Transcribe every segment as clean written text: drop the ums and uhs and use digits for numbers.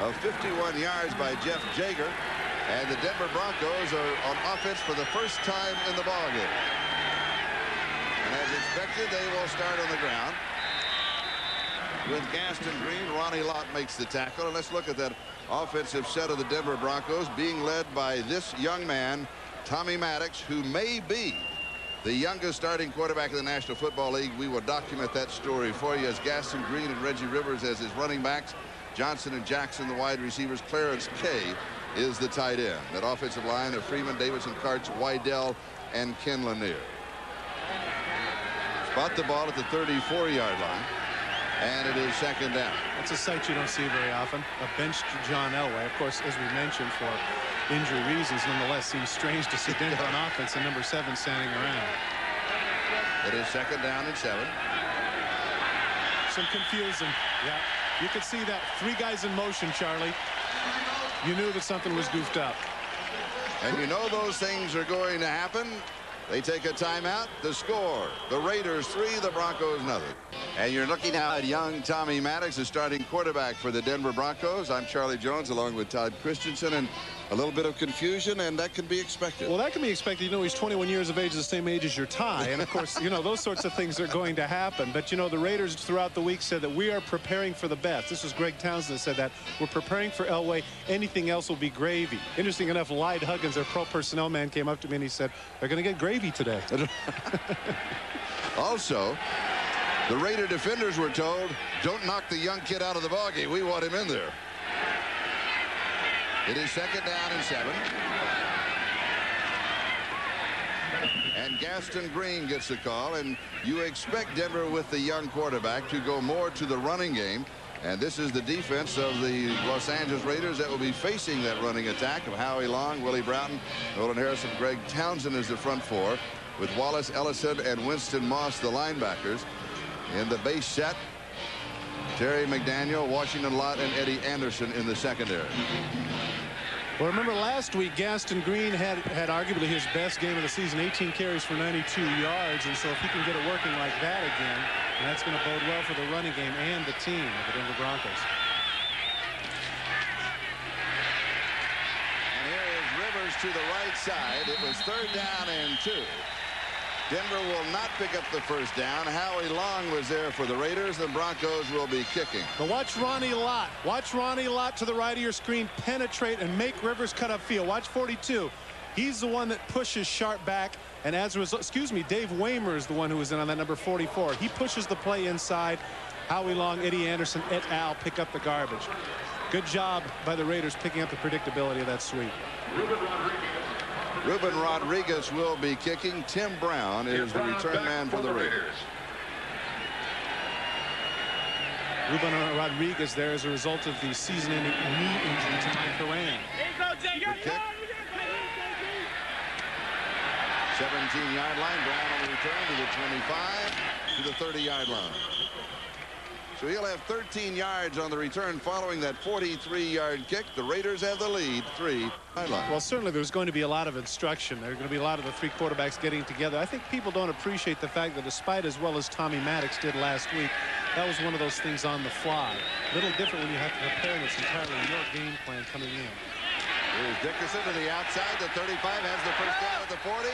of 51 yards by Jeff Jager. And the Denver Broncos are on offense for the first time in the ballgame. And as expected, they will start on the ground. With Gaston Green, Ronnie Lott makes the tackle. And let's look at that offensive set of the Denver Broncos, being led by this young man, Tommy Maddox, who may be the youngest starting quarterback in the National Football League. We will document that story for you, as Gaston Green and Reggie Rivers as his running backs, Johnson and Jackson the wide receivers, Clarence Kay is the tight end. That offensive line of Freeman, Davidson, Karts, Wydell, and Ken Lanier. Spot the ball at the 34-yard line, and it is second down. That's a sight you don't see very often. A benched John Elway, of course, as we mentioned, for injury reasons. Nonetheless, seems strange to see Denver on offense and number 7 standing around. It is second down and 7. Some confusion. Yeah, you could see that. 3 guys in motion, Charlie. You knew that something was goofed up. And you know those things are going to happen. They take a timeout. The score, the Raiders 3, the Broncos nothing. And you're looking now at young Tommy Maddox, the starting quarterback for the Denver Broncos. I'm Charlie Jones along with Todd Christensen, and a little bit of confusion, and that can be expected. Well, that can be expected. You know, he's 21 years of age, the same age as your tie. And, of course, you know, those sorts of things are going to happen. But, you know, the Raiders throughout the week said that we are preparing for the best. This was Greg Townsend that said that. We're preparing for Elway. Anything else will be gravy. Interesting enough, Lyde Huggins, their pro personnel man, came up to me and he said, they're going to get gravy today. Also, the Raider defenders were told, don't knock the young kid out of the ballgame. We want him in there. It is second down and 7. And Gaston Green gets the call, and you expect Denver with the young quarterback to go more to the running game. And this is the defense of the Los Angeles Raiders that will be facing that running attack of Howie Long, Willie Broughton, Nolan Harrison, Greg Townsend is the front 4, with Wallace Ellison and Winston Moss the linebackers. In the base set, Terry McDaniel, Washington Lott, and Eddie Anderson in the secondary. Well, remember last week, Gaston Green had arguably his best game of the season, 18 carries for 92 yards. And so if he can get it working like that again, that's going to bode well for the running game and the team of the Denver Broncos. And here is Rivers to the right side. It was third down and 2. Denver will not pick up the first down. Howie Long was there for the Raiders. The Broncos will be kicking. But watch Ronnie Lott. Watch Ronnie Lott to the right of your screen penetrate and make Rivers cut upfield. Watch 42. He's the one that pushes Sharp back. And as a result, Dave Waymer is the one who was in on that number 44. He pushes the play inside. Howie Long, Eddie Anderson, et al. Pick up the garbage. Good job by the Raiders picking up the predictability of that sweep. Ruben Rodriguez will be kicking. Tim Brown is the return man for the Raiders. Ruben Rodriguez there as a result of the season-ending knee injury to Mike Horan. Good kick. 17-yard line. Brown on the return to the 25 to the 30-yard line. So he'll have 13 yards on the return following that 43-yard kick. The Raiders have the lead, 3. Well, certainly there's going to be a lot of instruction. There's going to be a lot of the 3 quarterbacks getting together. I think people don't appreciate the fact that despite as well as Tommy Maddox did last week, that was one of those things on the fly. A little different when you have to prepare this entirely your game plan coming in. Here's Dickerson to the outside. The 35 has the first down at the 40.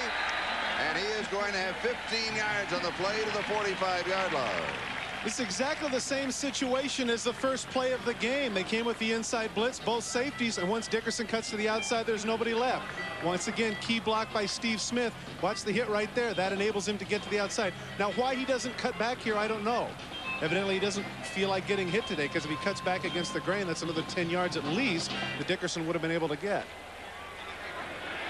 And he is going to have 15 yards on the play to the 45-yard line. It's exactly the same situation as the first play of the game. They came with the inside blitz, both safeties, and once Dickerson cuts to the outside, there's nobody left. Once again, key block by Steve Smith. Watch the hit right there. That enables him to get to the outside. Now, why he doesn't cut back here, I don't know. Evidently, he doesn't feel like getting hit today, because if he cuts back against the grain, that's another 10 yards at least that Dickerson would have been able to get.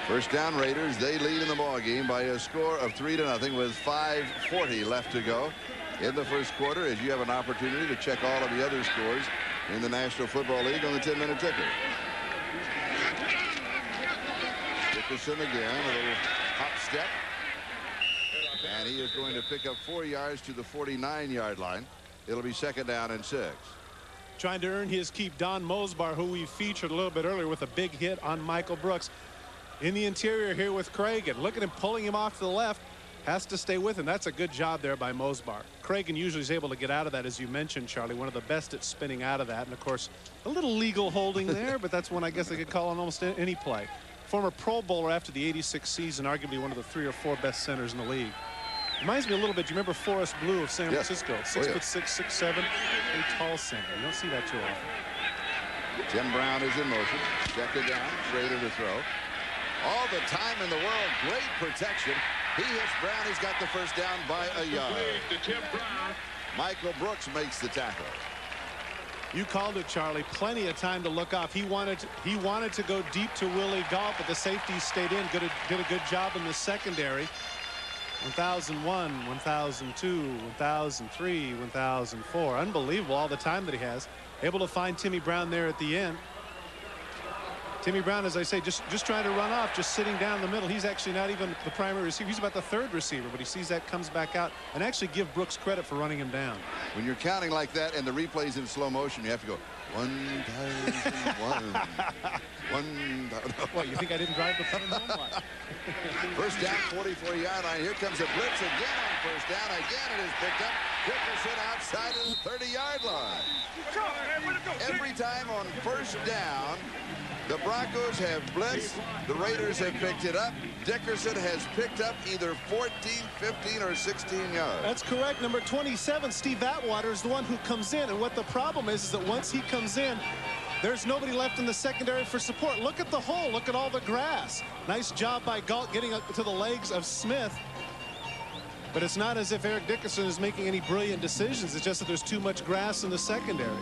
First down Raiders. They lead in the ball game by a score of 3-0 with 5:40 left to go in the first quarter, as you have an opportunity to check all of the other scores in the National Football League on the 10-minute ticker. Dickerson again, a little hop step. And he is going to pick up 4 yards to the 49-yard line. It'll be second down and 6. Trying to earn his keep, Don Mosbar, who we featured a little bit earlier with a big hit on Michael Brooks. In the interior here with Craig, and look at him pulling him off to the left. Has to stay with him. That's a good job there by Mosbar. Cragen usually is able to get out of that, as you mentioned, Charlie. One of the best at spinning out of that. And, of course, a little legal holding there, but that's one I guess they could call on almost any play. Former Pro Bowler after the '86 season, arguably one of the 3 or 4 best centers in the league. Reminds me a little bit. You remember Forrest Blue of San Francisco? 6'6", 6'7", a tall center. You don't see that too often. Jim Brown is in motion. Check it down. Schrader to throw. All the time in the world. Great protection. He hits Brown. He's got the first down by a yard. Michael Brooks makes the tackle. You called it, Charlie. Plenty of time to look off. He wanted to go deep to Willie Gault, but the safeties stayed in. Did a good job in the secondary. 1001, 1002, 1003, 1004. Unbelievable all the time that he has. Able to find Timmy Brown there at the end. Timmy Brown, as I say, just trying to run off, just sitting down the middle. He's actually not even the primary receiver. He's about the 3rd receiver, but he sees that, comes back out, and actually give Brooks credit for running him down. When you're counting like that and the replay's in slow motion, you have to go 1,001. 1,000. What, you think I didn't drive the punt home? What? First down, 44-yard line. Here comes a blitz again on first down. Again, it is picked up. Dickerson outside of the 30-yard line. Every time on first down, the Broncos have blitzed. The Raiders have picked it up. Dickerson has picked up either 14, 15, or 16 yards. That's correct. Number 27, Steve Atwater, is the one who comes in. And what the problem is that once he comes in, there's nobody left in the secondary for support. Look at the hole. Look at all the grass. Nice job by Gault getting up to the legs of Smith. But it's not as if Eric Dickerson is making any brilliant decisions. It's just that there's too much grass in the secondary.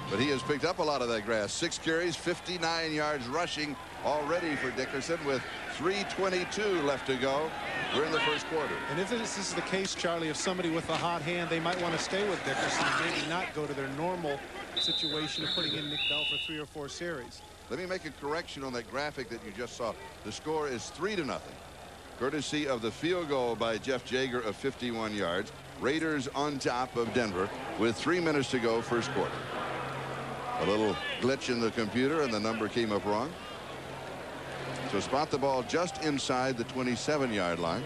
But he has picked up a lot of that grass. 6 carries, 59 yards rushing already for Dickerson with 3:22 left to go. We're in the first quarter. And if this is the case, Charlie, if somebody with a hot hand, they might want to stay with Dickerson and maybe not go to their normal situation of putting in Nick Bell for 3 or 4 series. Let me make a correction on that graphic that you just saw. The score is 3-0. Courtesy of the field goal by Jeff Jager of 51 yards. Raiders on top of Denver with 3 minutes to go, first quarter. A little glitch in the computer and the number came up wrong. So spot the ball just inside the 27-yard line.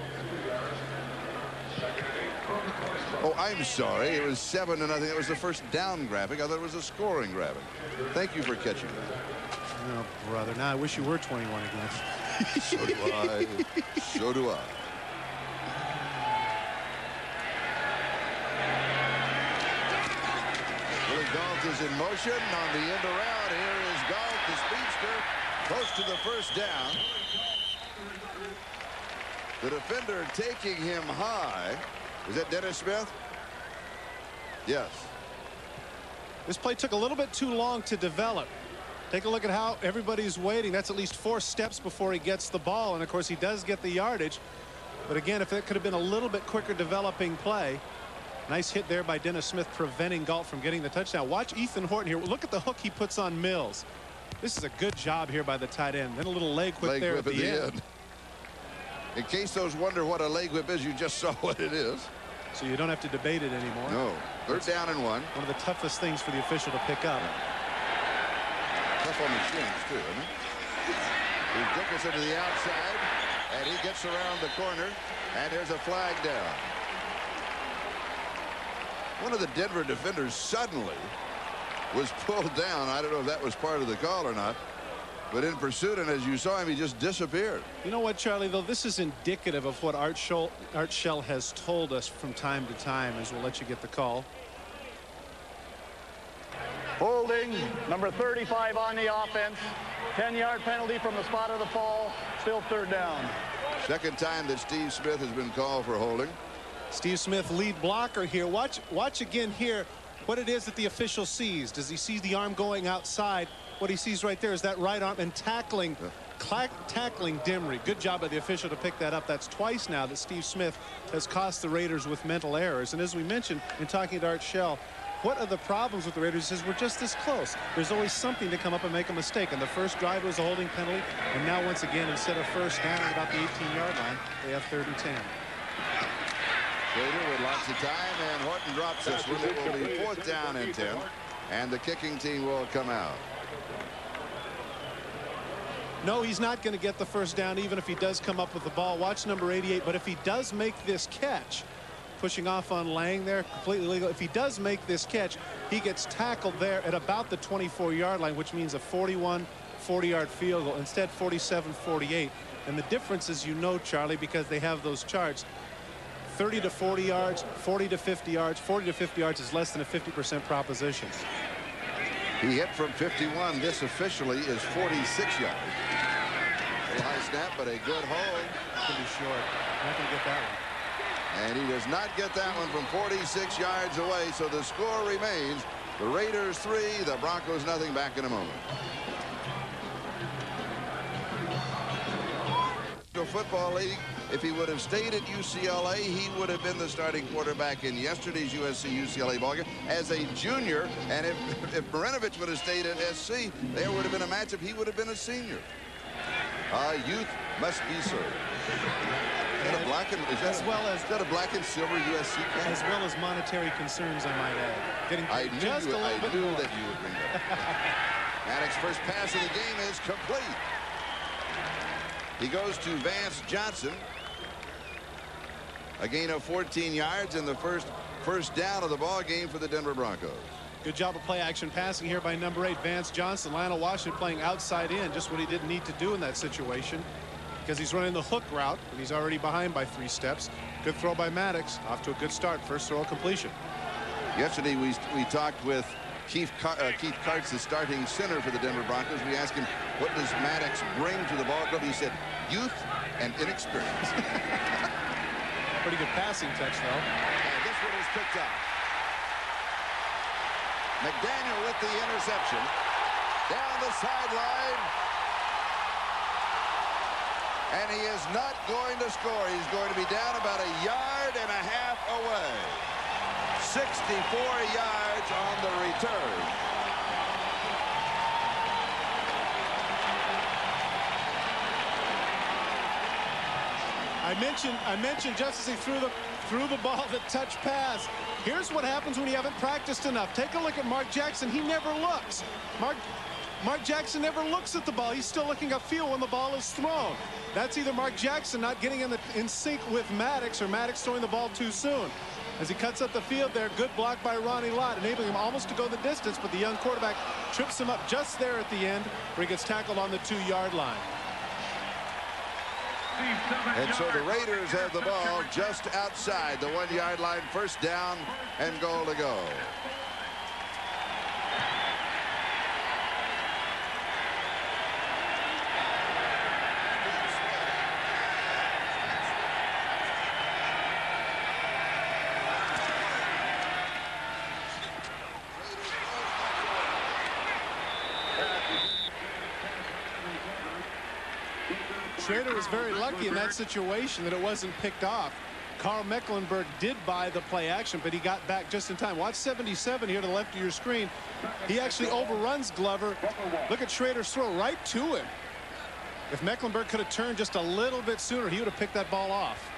Oh, I'm sorry. It was 7-0. It was the first down graphic. I thought it was a scoring graphic. Thank you for catching that. Oh, brother. Now I wish you were 21 again. So do I. So do I. Gault is in motion on the end around. Here is Gault, the speedster, close to the first down. The defender taking him high. Is that Dennis Smith? Yes. This play took a little bit too long to develop. Take a look at how everybody's waiting. That's at least 4 steps before he gets the ball. And, of course, he does get the yardage. But, again, if it could have been a little bit quicker developing play. Nice hit there by Dennis Smith, preventing Gault from getting the touchdown. Watch Ethan Horton here. Look at the hook he puts on Mills. This is a good job here by the tight end. Then a little leg whip there at the end. In case those wonder what a leg whip is, you just saw what it is. So you don't have to debate it anymore. No. Third down and 1. One of the toughest things for the official to pick up. Tough on the shins, too, isn't it? Here's Dickerson to the outside, and he gets around the corner, and there's a flag down. One of the Denver defenders suddenly was pulled down. I don't know if that was part of the call or not. But in pursuit, and as you saw him, he just disappeared. You know what, Charlie, though, this is indicative of what Art Shell has told us from time to time, as we'll let you get the call. Holding, number 35 on the offense. 10-yard penalty from the spot of the fall. Still third down. Second time that Steve Smith has been called for holding. Steve Smith, lead blocker here. Watch again here what it is that the official sees. Does he see the arm going outside? What he sees right there is that right arm and tackling Dimry. Good job by the official to pick that up. That's twice now that Steve Smith has cost the Raiders with mental errors. And as we mentioned in talking to Art Shell, what are the problems with the Raiders is we're just this close. There's always something to come up and make a mistake. And the first drive was a holding penalty. And now once again, instead of first down at about the 18-yard line, they have 3rd and 10. Schrader with lots of time, and Horton drops this one. It will be 4th down and 10. And the kicking team will come out. No, he's not going to get the first down, even if he does come up with the ball. Watch number 88. But if he does make this catch, pushing off on Lang there, completely legal. If he does make this catch, he gets tackled there at about the 24-yard line, which means a 40-yard field goal. Instead, 47-48. And the difference is, you know, Charlie, because they have those charts, 30 to 40 yards, 40 to 50 yards. 40 to 50 yards is less than a 50% proposition. He hit from 51. This officially is 46 yards. A high snap, but a good hold. Could be short. Not going to get that one. And he does not get that one from 46 yards away. So the score remains the Raiders 3, the Broncos nothing. Back in a moment. The Football League, if he would have stayed at UCLA, he would have been the starting quarterback in yesterday's USC-UCLA ballgame as a junior. And if Marinovich would have stayed at SC, there would have been a matchup. He would have been a senior. Youth must be served. Is that a black and is that a black and silver USC cap? As well as monetary concerns, I might add. Getting I just a little bit more. that you would bring that up. Maddox's first pass of the game is complete. He goes to Vance Johnson. A gain of 14 yards and the first down of the ball game for the Denver Broncos. Good job of play action passing here by number 8, Vance Johnson. Lionel Washington playing outside in, just what he didn't need to do in that situation, because he's running the hook route and he's already behind by 3 steps. Good throw by Maddox. Off to a good start. First throw completion. Yesterday we talked with Keith Kartz, the starting center for the Denver Broncos. We asked him, what does Maddox bring to the ball club? He said, youth and inexperience. Pretty good passing touch, though. And this one is picked up. McDaniel with the interception. Down the sideline. And he is not going to score. He's going to be down about 1.5 yards away. 64 yards on the return. I mentioned just as he threw the ball, the touch pass. Here's what happens when you haven't practiced enough. Take a look at Mark Jackson. He never looks. Mark Jackson never looks at the ball. He's still looking upfield when the ball is thrown. That's either Mark Jackson not getting in sync with Maddox, or Maddox throwing the ball too soon. As he cuts up the field there, good block by Ronnie Lott, enabling him almost to go the distance, but the young quarterback trips him up just there at the end, where he gets tackled on the 2-yard line. And so the Raiders have the ball just outside the 1-yard line. First down and goal to go. Schrader was very lucky in that situation that it wasn't picked off. Carl Mecklenburg did buy the play action, but he got back just in time. Watch 77 here to the left of your screen. He actually overruns Glover. Look at Schrader's throw right to him. If Mecklenburg could have turned just a little bit sooner, he would have picked that ball off.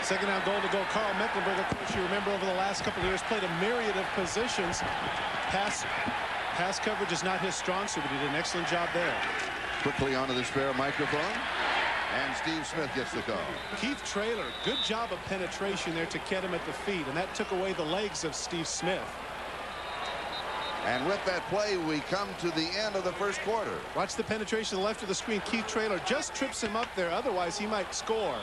Second down goal to go. Carl Mecklenburg, of course, you remember over the last couple of years, played a myriad of positions. Pass coverage is not his strong suit, but he did an excellent job there. Quickly onto the spare microphone, and Steve Smith gets the call. Keith Traylor, good job of penetration there to get him at the feet, and that took away the legs of Steve Smith. And with that play, we come to the end of the first quarter. Watch the penetration to the left of the screen. Keith Traylor just trips him up there. Otherwise, he might score.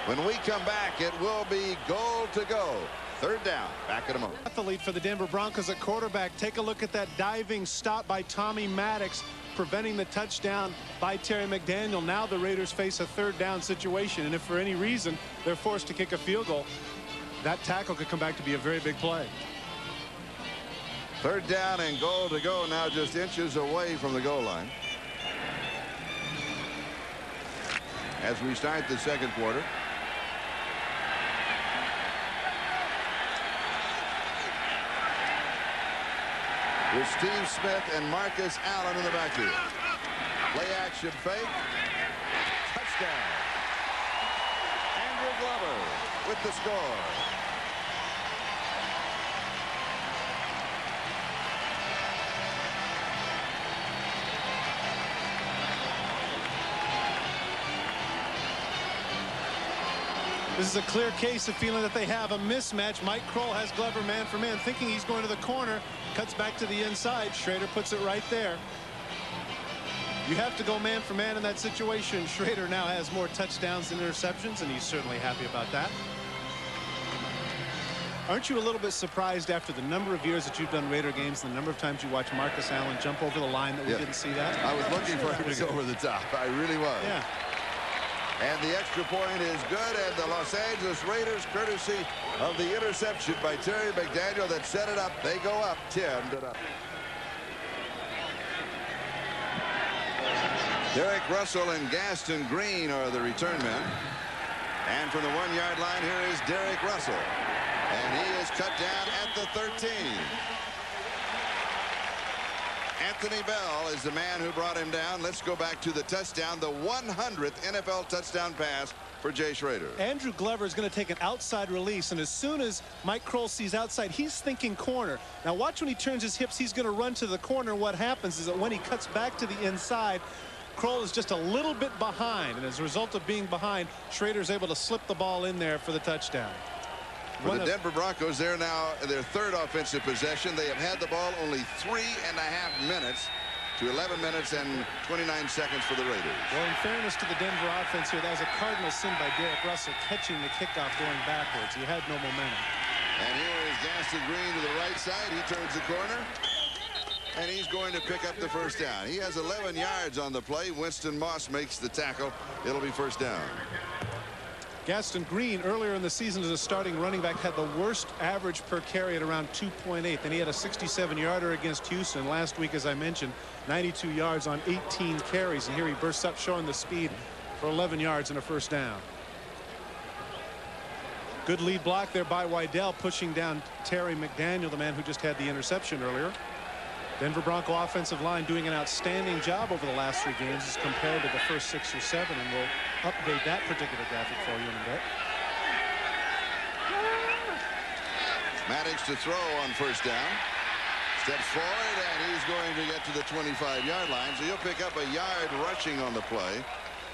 When we come back, it will be goal to go. Third down. Back in a moment. Athlete for the Denver Broncos at quarterback. Take a look at that diving stop by Tommy Maddox, preventing the touchdown by Terry McDaniel. Now the Raiders face a third down situation, and if for any reason they're forced to kick a field goal, that tackle could come back to be a very big play. Third down and goal to go, now just inches away from the goal line. As we start the second quarter. With Steve Smith and Marcus Allen in the backfield. Play action fake. Touchdown. Andrew Glover with the score. This is a clear case of feeling that they have a mismatch. Mike Kroll has Glover man for man, thinking he's going to the corner, cuts back to the inside. Schrader puts it right there. You have to go man for man in that situation. Schrader now has more touchdowns than interceptions, and he's certainly happy about that. Aren't you a little bit surprised after the number of years that you've done Raider games, the number of times you watch Marcus Allen jump over the line, that we didn't see that? I was looking for him to go over the top. I really was. Yeah. And the extra point is good, and the Los Angeles Raiders, courtesy of the interception by Terry McDaniel that set it up, they go up 10-0. Derek Russell and Gaston Green are the return men. And from the 1-yard line, here is Derek Russell. And he is cut down at the 13. Anthony Bell is the man who brought him down. Let's go back to the touchdown, the 100th NFL touchdown pass for Jay Schrader. Andrew Glover is going to take an outside release, and as soon as Mike Kroll sees outside, he's thinking corner. Now watch when he turns his hips, he's going to run to the corner. What happens is that when he cuts back to the inside, Kroll is just a little bit behind, and as a result of being behind, Schrader's able to slip the ball in there for the touchdown. For the Denver Broncos, they're now their third offensive possession. They have had the ball only 3.5 minutes to 11 minutes and 29 seconds for the Raiders. Well, in fairness to the Denver offense here, that was a cardinal sin by Derek Russell catching the kickoff going backwards. He had no momentum. And here is Gaston Green to the right side. He turns the corner, and he's going to pick up the first down. He has 11 yards on the play. Winston Moss makes the tackle. It'll be first down. Gaston Green earlier in the season as a starting running back had the worst average per carry at around 2.8. Then he had a 67-yarder against Houston last week, as I mentioned, 92 yards on 18 carries, and here he bursts up showing the speed for 11 yards and a first down. Good lead block there by Wydell, pushing down Terry McDaniel, the man who just had the interception earlier. Denver Bronco offensive line doing an outstanding job over the last 3 games as compared to the first 6 or 7, and we'll update that particular graphic for you in a bit. Maddox to throw on first down. Steps forward, and he's going to get to the 25-yard line, so he'll pick up a yard rushing on the play.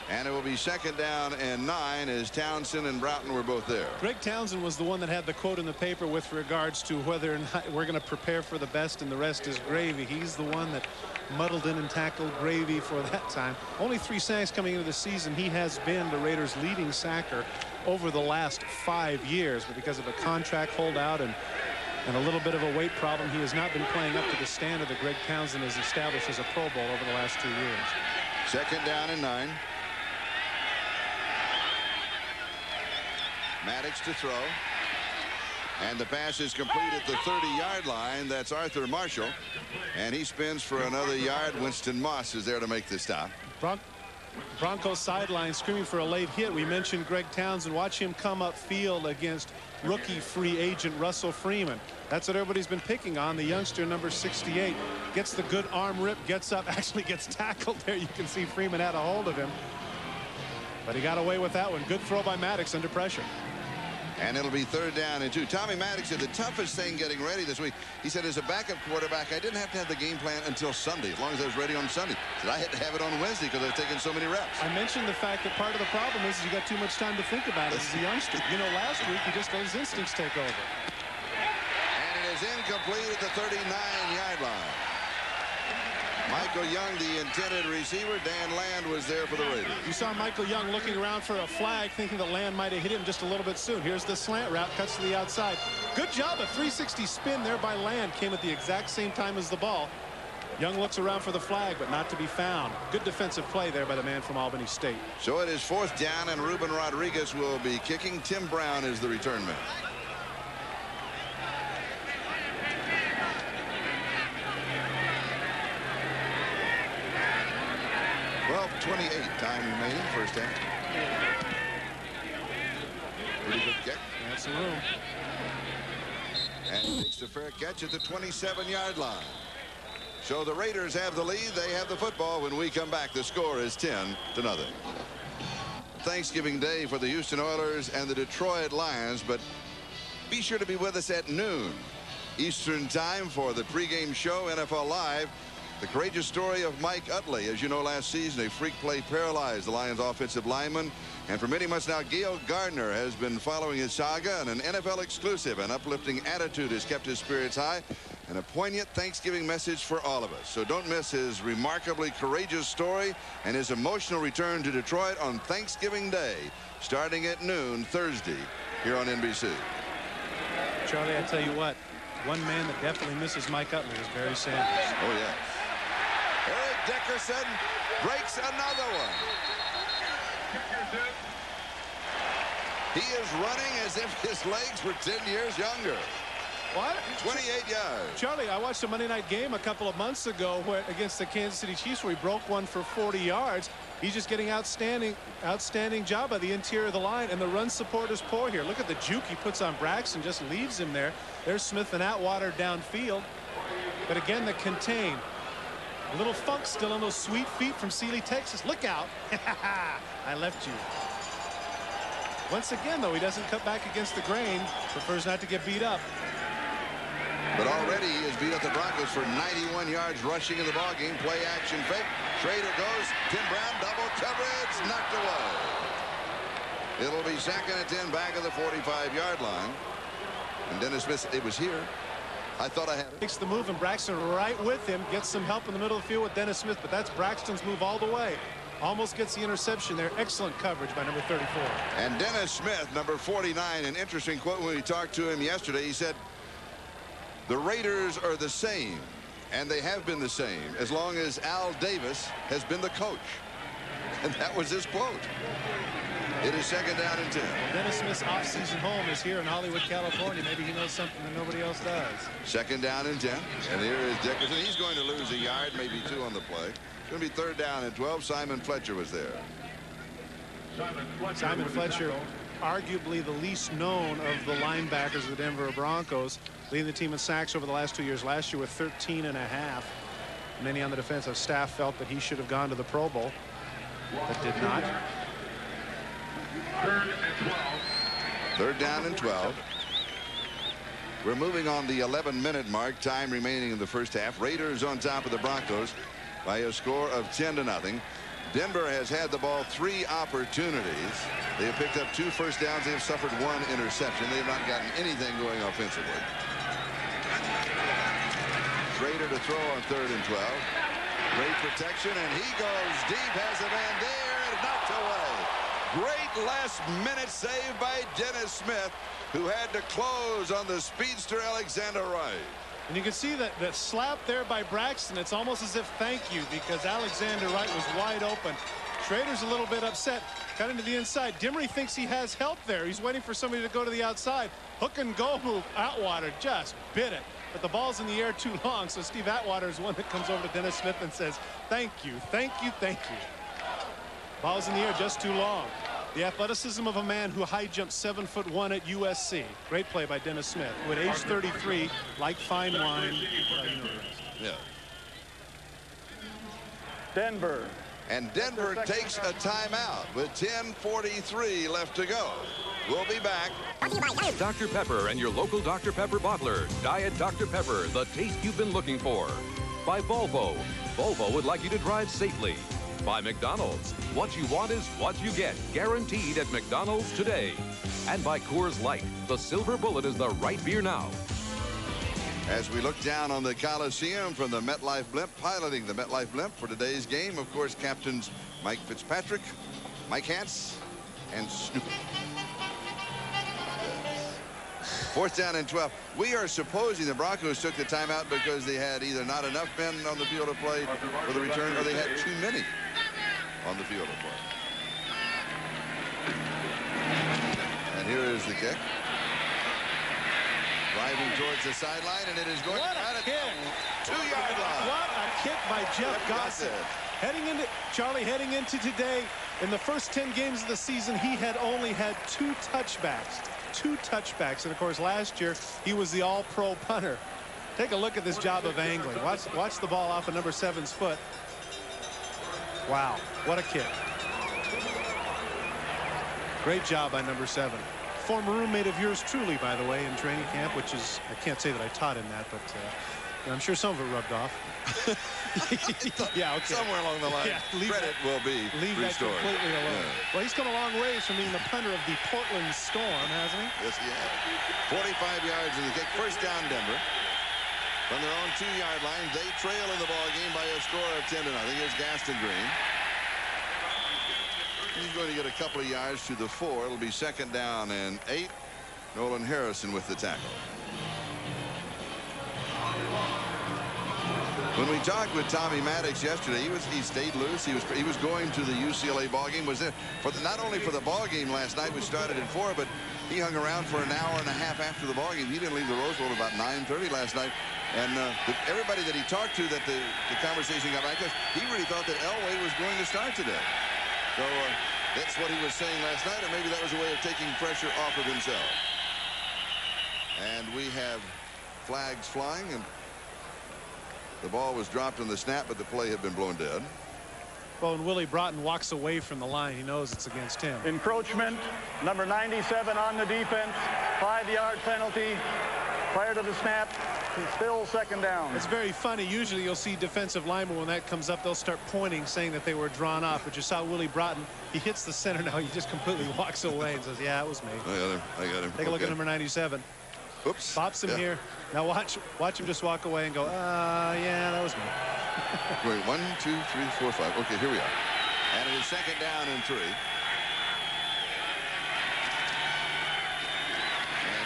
And it will be second down and 9 as Townsend and Broughton were both there. Greg Townsend was the one that had the quote in the paper with regards to whether or not we're going to prepare for the best and the rest is gravy. He's the one that muddled in and tackled Gravy for that time. Only 3 sacks coming into the season. He has been the Raiders' leading sacker over the last 5 years, but because of a contract holdout and a little bit of a weight problem, he has not been playing up to the standard that Greg Townsend has established as a Pro Bowl over the last 2 years. Second down and 9. Maddox to throw, and the pass is complete at the 30-yard line. That's Arthur Marshall, and he spins for another yard. Winston Moss is there to make the stop. Broncos sideline screaming for a late hit. We mentioned Greg Townsend. Watch him come up field against rookie free agent Russell Freeman. That's what everybody's been picking on. The youngster, number 68, gets the good arm rip, gets up, actually gets tackled there. You can see Freeman had a hold of him, but he got away with that one. Good throw by Maddox under pressure. And it'll be third down and 2. Tommy Maddox said the toughest thing getting ready this week, he said, as a backup quarterback, I didn't have to have the game plan until Sunday, as long as I was ready on Sunday. He said I had to have it on Wednesday because I was taking so many reps. I mentioned the fact that part of the problem is you got too much time to think about it as a youngster. You know, last week he just let his instincts take over. And it is incomplete at the 39-yard line. Michael Young, the intended receiver. Dan Land was there for the Raiders. You saw Michael Young looking around for a flag, thinking that Land might have hit him just a little bit soon. Here's the slant route, cuts to the outside. Good job, a 360 spin there by Land. Came at the exact same time as the ball. Young looks around for the flag, but not to be found. Good defensive play there by the man from Albany State. So it is fourth down, and Ruben Rodriguez will be kicking. Tim Brown is the return man. 12:28 time remaining, first half. Pretty good kick. That's the room. And takes the fair catch at the 27-yard line. So the Raiders have the lead. They have the football. When we come back, the score is 10-0. Thanksgiving Day for the Houston Oilers and the Detroit Lions, but be sure to be with us at noon Eastern time for the pregame show, NFL Live. The courageous story of Mike Utley. As you know, last season, a freak play paralyzed the Lions offensive lineman. And for many months now, Gail Gardner has been following his saga, and an NFL exclusive. An uplifting attitude has kept his spirits high, and a poignant Thanksgiving message for all of us. So don't miss his remarkably courageous story and his emotional return to Detroit on Thanksgiving Day, starting at noon Thursday here on NBC. Charlie, I tell you what, one man that definitely misses Mike Utley is Barry Sanders. Oh, yes. Eric Dickerson breaks another one. He is running as if his legs were 10 years younger. What? 28 yards. Charlie, I watched a Monday night game a couple of months ago against the Kansas City Chiefs where he broke one for 40 yards. He's just getting outstanding job by the interior of the line, and the run support is poor here. Look at the juke he puts on Braxton, just leaves him there. There's Smith and Atwater downfield. But again, the contain. A little funk still on those sweet feet from Sealy, Texas. Look out. I left you. Once again, though, he doesn't cut back against the grain. Prefers not to get beat up. But already he has beat up the Broncos for 91 yards rushing in the ballgame. Play action fake. Schrader goes. Tim Brown double coverage. Knocked away. It'll be second and 10 back of the 45-yard line. And Dennis Smith, it was here. I thought I had it. Takes the move, and Braxton right with him. Gets some help in the middle of the field with Dennis Smith, but that's Braxton's move all the way. Almost gets the interception there. Excellent coverage by number 34. And Dennis Smith, number 49, an interesting quote when we talked to him yesterday. He said, the Raiders are the same, and they have been the same as long as Al Davis has been the coach. And that was his quote. It is second down and 10. Well, Dennis Smith's off-season home is here in Hollywood, California. Maybe he knows something that nobody else does. Second down and 10. And here is Dickerson. He's going to lose a yard, maybe two on the play. It's going to be third down and 12. Simon Fletcher was there. Simon Fletcher, arguably the least known of the linebackers of the Denver Broncos, leading the team in sacks over the last 2 years. Last year with 13.5. Many on the defensive staff felt that he should have gone to the Pro Bowl, but did not. Third down and 12. We're moving on the 11-minute mark. Time remaining in the first half. Raiders on top of the Broncos by a score of 10-0. Denver has had the ball 3 opportunities. They have picked up 2 first downs. They have suffered 1 interception. They have not gotten anything going offensively. Schrader to throw on third and 12. Great protection, and he goes deep. Has a man there and knocked away. Great last-minute save by Dennis Smith, who had to close on the speedster Alexander Wright. And you can see that slap there by Braxton. It's almost as if thank you, because Alexander Wright was wide open. Schrader's a little bit upset. Cut into the inside. Dimmery thinks he has help there. He's waiting for somebody to go to the outside. Hook and go move. Atwater just bit it. But the ball's in the air too long, so Steve Atwater is one that comes over to Dennis Smith and says, thank you, thank you, thank you. Ball's in the air just too long. The athleticism of a man who high jumped 7'1" at USC. Great play by Dennis Smith, who at age 33, like fine wine. Yeah. Denver. And Denver takes a timeout with 10:43 left to go. We'll be back. Dr. Pepper and your local Dr. Pepper bottler. Diet Dr. Pepper, the taste you've been looking for. By Volvo. Volvo would like you to drive safely. By McDonald's. What you want is what you get. Guaranteed at McDonald's today. And by Coors Light. The silver bullet is the right beer now. As we look down on the Coliseum from the MetLife blimp, piloting the MetLife blimp for today's game, of course, captains Mike Fitzpatrick, Mike Hance, and Snoop. Fourth down and 12. We are supposing the Broncos took the timeout because they had either not enough men on the field to play for the return, or they had too many on the field to play. And here is the kick. Driving towards the sideline, and it is going What right a at kick. the 2-yard line. What a kick by Jeff Gossett. Heading into today, in the first 10 games of the season, he had only had 2 touchbacks. 2 touchbacks. And of course, last year, he was the all-pro punter. Take a look at this job of angling. Watch the ball off of number 7's foot. Wow, what a kick. Great job by number 7. Former roommate of yours truly, by the way, in training camp, which is, I can't say that I taught him that, but I'm sure some of it rubbed off. Yeah, okay. Somewhere along the line, Yeah, credit will be leave restored. that completely alone. Yeah. Well, he's come a long ways from being the punter of the Portland Storm, hasn't he? Yes, he has. 45 yards in the kick. First down, Denver. From their own 2-yard line, they trail in the ball game by a score of 10-0. Here's Gaston Green. He's going to get a couple of yards to the 4. It'll be second down and 8. Nolan Harrison with the tackle. When we talked with Tommy Maddox yesterday, he stayed loose. He was going to the UCLA ball game. Was there for not only for the ball game last night, which started at 4, but he hung around for an hour and a half after the ball game. He didn't leave the Rose Bowl about 9:30 last night. And everybody that he talked to, that the conversation got back to, he really thought that Elway was going to start today. So that's what he was saying last night, or maybe that was a way of taking pressure off of himself. And we have flags flying, and the ball was dropped on the snap, but the play had been blown dead. Well, when Willie Broughton walks away from the line, he knows it's against him. Encroachment, number 97 on the defense, 5-yard penalty. Prior to the snap, he's still second down. It's very funny. Usually you'll see defensive linemen, when that comes up, they'll start pointing, saying that they were drawn off. But you saw Willie Broughton. He hits the center now. He just completely walks away and says, yeah, it was me. I got him. Take a look at number 97. Oops. Bops him here. Now watch him just walk away and go, yeah, that was me. Wait, 1, 2, 3, 4, 5. Okay, here we are. And it is second down and 3. And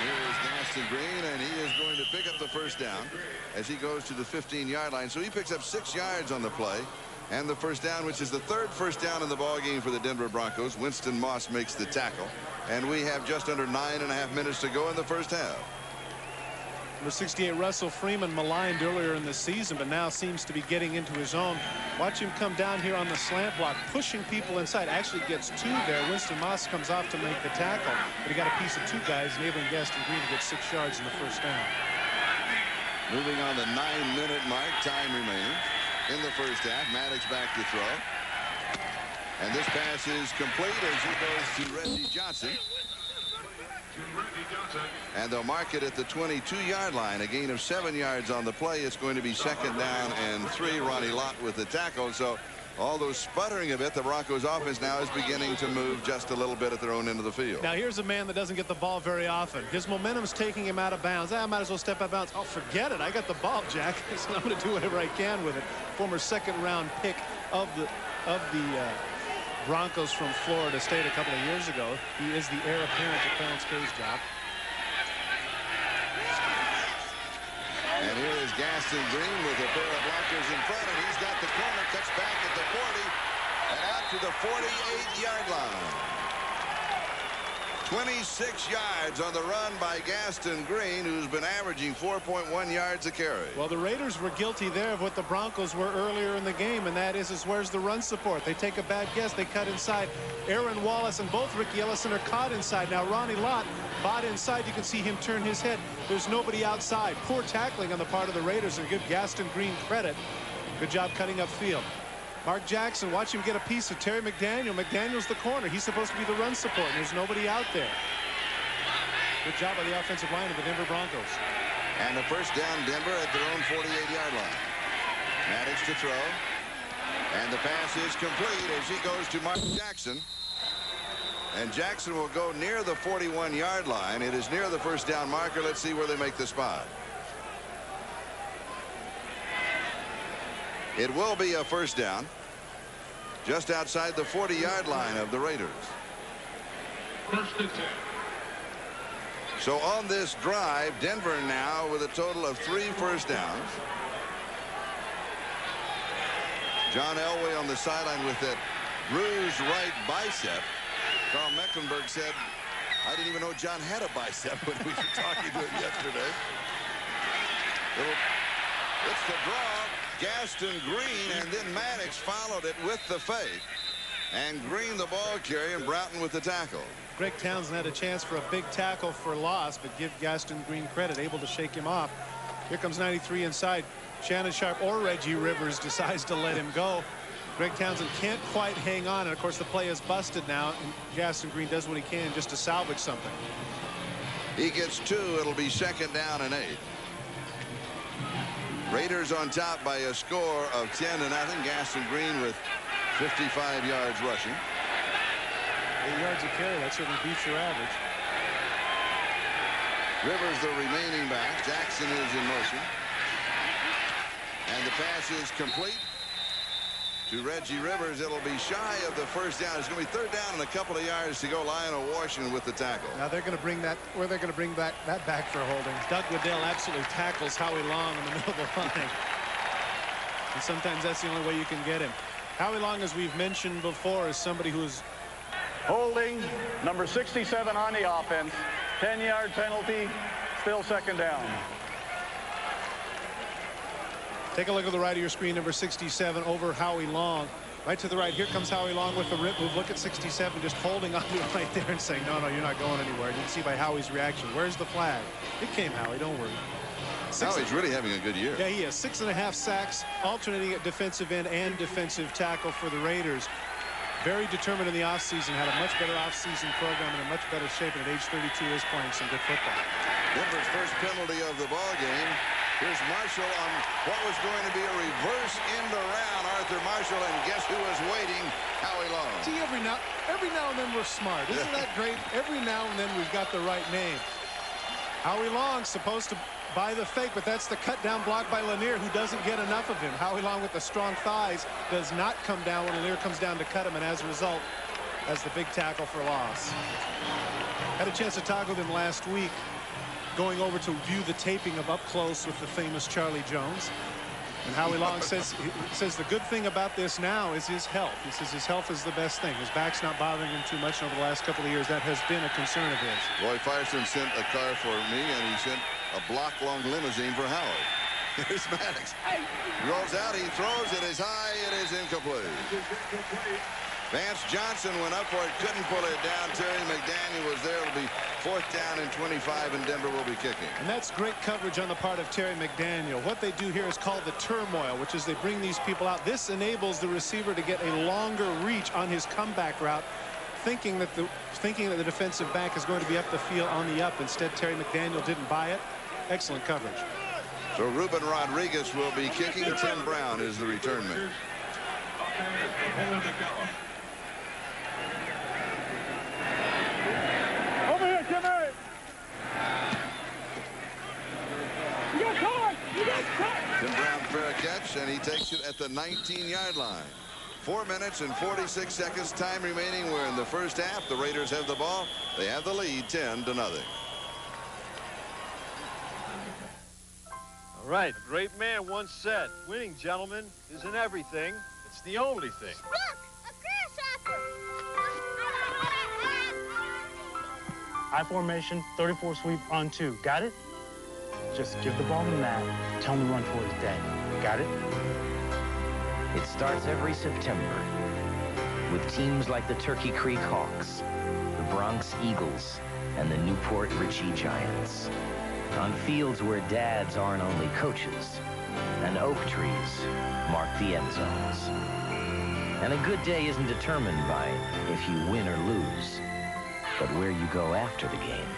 here is Gaston Green, and he is going to pick up the first down as he goes to the 15-yard line. So he picks up 6 yards on the play and the first down, which is the 3rd first down in the ball game for the Denver Broncos. Winston Moss makes the tackle, and we have just under 9.5 minutes to go in the first half. Number 68, Russell Freeman, maligned earlier in the season, but now seems to be getting into his own. Watch him come down here on the slant block, pushing people inside. Actually gets 2 there. Winston Moss comes off to make the tackle, but he got a piece of 2 guys, enabling Gaston Green to get 6 yards in the first down. Moving on the 9-minute mark, time remaining in the first half. Maddox back to throw. And this pass is complete as he goes to Reggie Johnson. And they'll mark it at the 22-yard line. A gain of 7 yards on the play. It's going to be second down and 3. Ronnie Lott with the tackle. So although sputtering a bit, the Broncos offense now is beginning to move just a little bit at their own end of the field. Now here's a man that doesn't get the ball very often. His momentum's taking him out of bounds. I might as well step out of bounds. Oh, forget it. I got the ball, Jack. So I'm going to do whatever I can with it. Former second-round pick of the Broncos from Florida State a couple of years ago. He is the heir apparent to Clarence Kay's job. And here is Gaston Green with a pair of blockers in front, and he's got the corner, cuts back at the 40 and out to the 48-yard line. 26 yards on the run by Gaston Green, who's been averaging 4.1 yards a carry. Well, the Raiders were guilty there of what the Broncos were earlier in the game, and that is where's the run support? They take a bad guess. They cut inside. Aaron Wallace and both Ricky Ellison are caught inside. Now Ronnie Lott bought inside. You can see him turn his head. There's nobody outside. Poor tackling on the part of the Raiders, and give Gaston Green credit. Good job cutting upfield. Mark Jackson, watch him get a piece of Terry McDaniel. McDaniel's the corner. He's supposed to be the run support, and there's nobody out there. Good job by the offensive line of the Denver Broncos. And the first down, Denver at their own 48-yard line. Maddox to throw. And the pass is complete as he goes to Mark Jackson. And Jackson will go near the 41-yard line. It is near the first down marker. Let's see where they make the spot. It will be a first down just outside the 40-yard line of the Raiders. So on this drive, Denver now with a total of 3 first downs. John Elway on the sideline with that bruised right bicep. Carl Mecklenburg said, I didn't even know John had a bicep when we were talking to him yesterday. It's the draw. Gaston Green, and then Maddox followed it with the fake. And Green the ball carrier, and Broughton with the tackle. Greg Townsend had a chance for a big tackle for loss, but give Gaston Green credit, able to shake him off. Here comes 93 inside. Shannon Sharp or Reggie Rivers decides to let him go. Greg Townsend can't quite hang on, and of course the play is busted now, and Gaston Green does what he can just to salvage something. He gets 2. It'll be second down and 8. Raiders on top by a score of 10-0. Gaston Green with 55 yards rushing. 8 yards a carry. That certainly beats your average. Rivers the remaining back. Jackson is in motion. And the pass is complete to Reggie Rivers. It'll be shy of the first down. It's going to be 3rd down and a couple of yards to go. Lionel Washington with the tackle. Now they're going to bring that, where they're going to bring that back for holding. Doug Waddell absolutely tackles Howie Long in the middle of the line. And sometimes that's the only way you can get him. Howie Long, as we've mentioned before, is somebody who's Holding number 67 on the offense. 10-yard penalty. Still 2nd down. Take a look at the right of your screen, number 67 over Howie Long. Right to the right. Here comes Howie Long with the rip move. Look at 67 just holding on to it right there and saying, no, you're not going anywhere. You can see by Howie's reaction. Where's the flag? It came, Howie. Don't worry. Howie's really having a good year. Yeah, he has 6.5 sacks, alternating at defensive end and defensive tackle for the Raiders. Very determined in the offseason. Had a much better offseason program and in much better shape. And at age 32 is playing some good football. Denver's first penalty of the ball game. Here's Marshall on what was going to be a reverse end around Arthur Marshall, and guess who was waiting? Howie Long. See, every now and then we're smart. Isn't that great? Every now and then we've got the right name. Howie Long supposed to buy the fake, but that's the cut down block by Lanier, who doesn't get enough of him. Howie Long with the strong thighs does not come down when Lanier comes down to cut him, and as a result has the big tackle for loss. Had a chance to talk with him last week, going over to view the taping of Up Close with the famous Charlie Jones. And Howie Long says the good thing about this now is his health. He says his health is the best thing. His back's not bothering him too much over the last couple of years. That has been a concern of his. Roy Firestone sent a car for me, and he sent a block-long limousine for Howard. Here's Maddox. Rolls out, he throws, it is high, it is incomplete. Vance Johnson went up for it, couldn't pull it down. Terry McDaniel was there. It'll be 4th down and 25, and Denver will be kicking. And that's great coverage on the part of Terry McDaniel. What they do here is called the turmoil, which is they bring these people out. This enables the receiver to get a longer reach on his comeback route, thinking that the defensive back is going to be up the field on the up. Instead, Terry McDaniel didn't buy it. Excellent coverage. So Ruben Rodriguez will be kicking. Tim Brown is the return man. Over here, Jimmy! You got caught! You got caught! Tim Brown fair catch, and he takes it at the 19-yard line. 4 minutes and 46 seconds time remaining. We're in the first half. The Raiders have the ball. They have the lead 10-0. All right, a great man once said, winning, gentlemen, isn't everything. It's the only thing. Look, a grasshopper. I formation, 34 sweep on 2. Got it? Just give the ball to Matt. Tell him to run towards Dad. Got it? It starts every September with teams like the Turkey Creek Hawks, the Bronx Eagles, and the Newport Richie Giants. On fields where dads aren't only coaches, and oak trees mark the end zones. And a good day isn't determined by if you win or lose, but where you go after the game.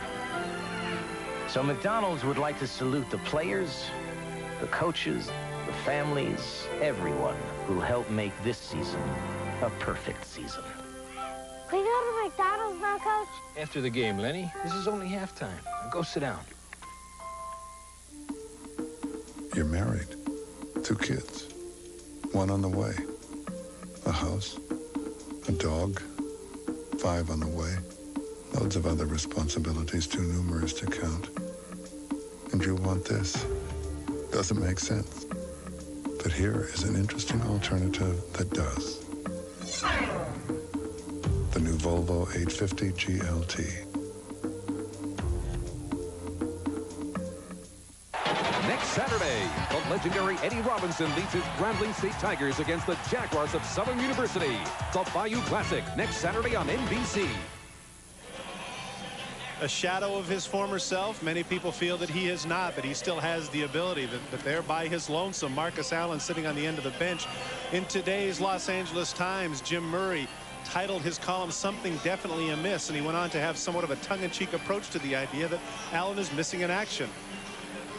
So McDonald's would like to salute the players, the coaches, the families, everyone who helped make this season a perfect season. Can we go to McDonald's now, Coach? After the game, Lenny. This is only halftime. Now go sit down. You're married. 2 kids. 1 on the way. A house. A dog. 5 on the way. Loads of other responsibilities too numerous to count. And you want this. Doesn't make sense. But here is an interesting alternative that does. The new Volvo 850 GLT. Next Saturday, the legendary Eddie Robinson leads his Grambling State Tigers against the Jaguars of Southern University. The Bayou Classic, next Saturday on NBC. A shadow of his former self. Many people feel that he is not, but he still has the ability. That there by his lonesome, Marcus Allen sitting on the end of the bench. In today's Los Angeles Times, Jim Murray titled his column "Something Definitely Amiss," and he went on to have somewhat of a tongue-in-cheek approach to the idea that Allen is missing in action.